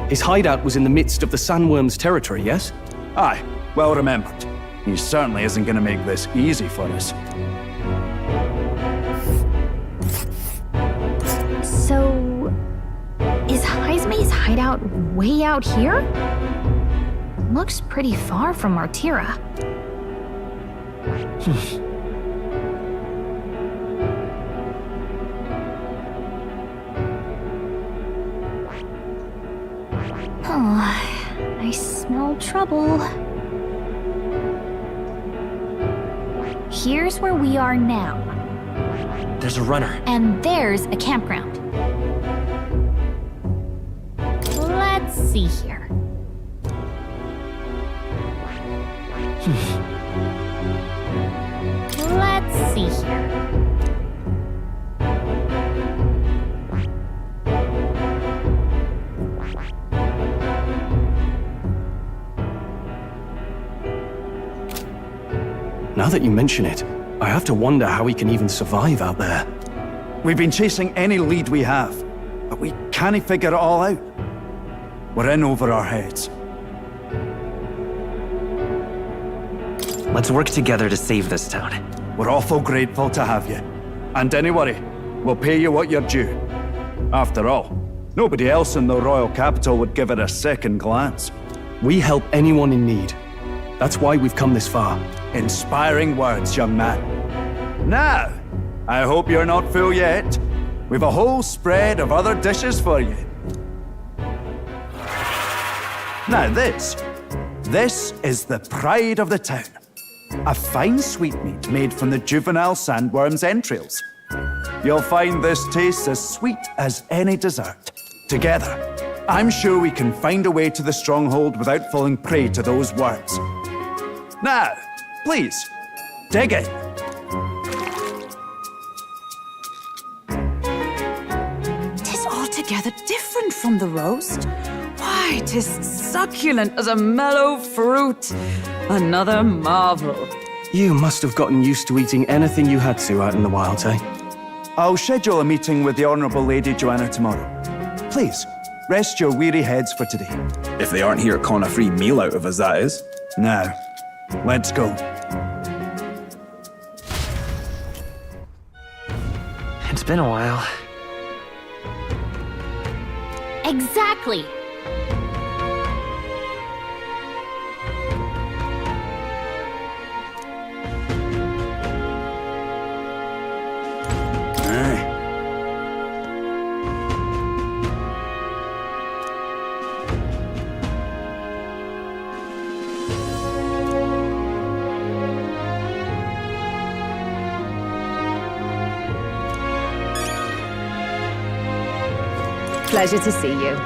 His hideout was in the midst of the sandworm's territory, yes? Aye, well remembered. He certainly isn't going to make this easy for us. So... is Heismay's hideout way out here? Looks pretty far from Martira. Oh, I smell trouble. Here's where we are now. There's a runner. And there's a campground. Let's see here. see here. Now that you mention it, I have to wonder how we can even survive out there. We've been chasing any lead we have, but we can't figure it all out. We're in over our heads. Let's work together to save this town. We're awful grateful to have you. And don't worry, we'll pay you what you're due. After all, nobody else in the royal capital would give it a second glance. We help anyone in need. That's why we've come this far. Inspiring words, young man. Now, I hope you're not full yet. We've a whole spread of other dishes for you. Now this is the pride of the town. A fine sweetmeat made from the juvenile sandworm's entrails. You'll find this tastes as sweet as any dessert. Together, I'm sure we can find a way to the stronghold without falling prey to those worms. Now, please, dig in. Tis altogether different from the roast. Why, 'tis succulent as a mellow fruit. Another marvel. You must have gotten used to eating anything you had to out in the wilds, eh? I'll schedule a meeting with the Honourable Lady Joanna tomorrow. Please, rest your weary heads for today. If they aren't here calling a free meal out of us, that is. Now, let's go. It's been a while. Exactly. Pleasure to see you.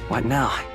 What now?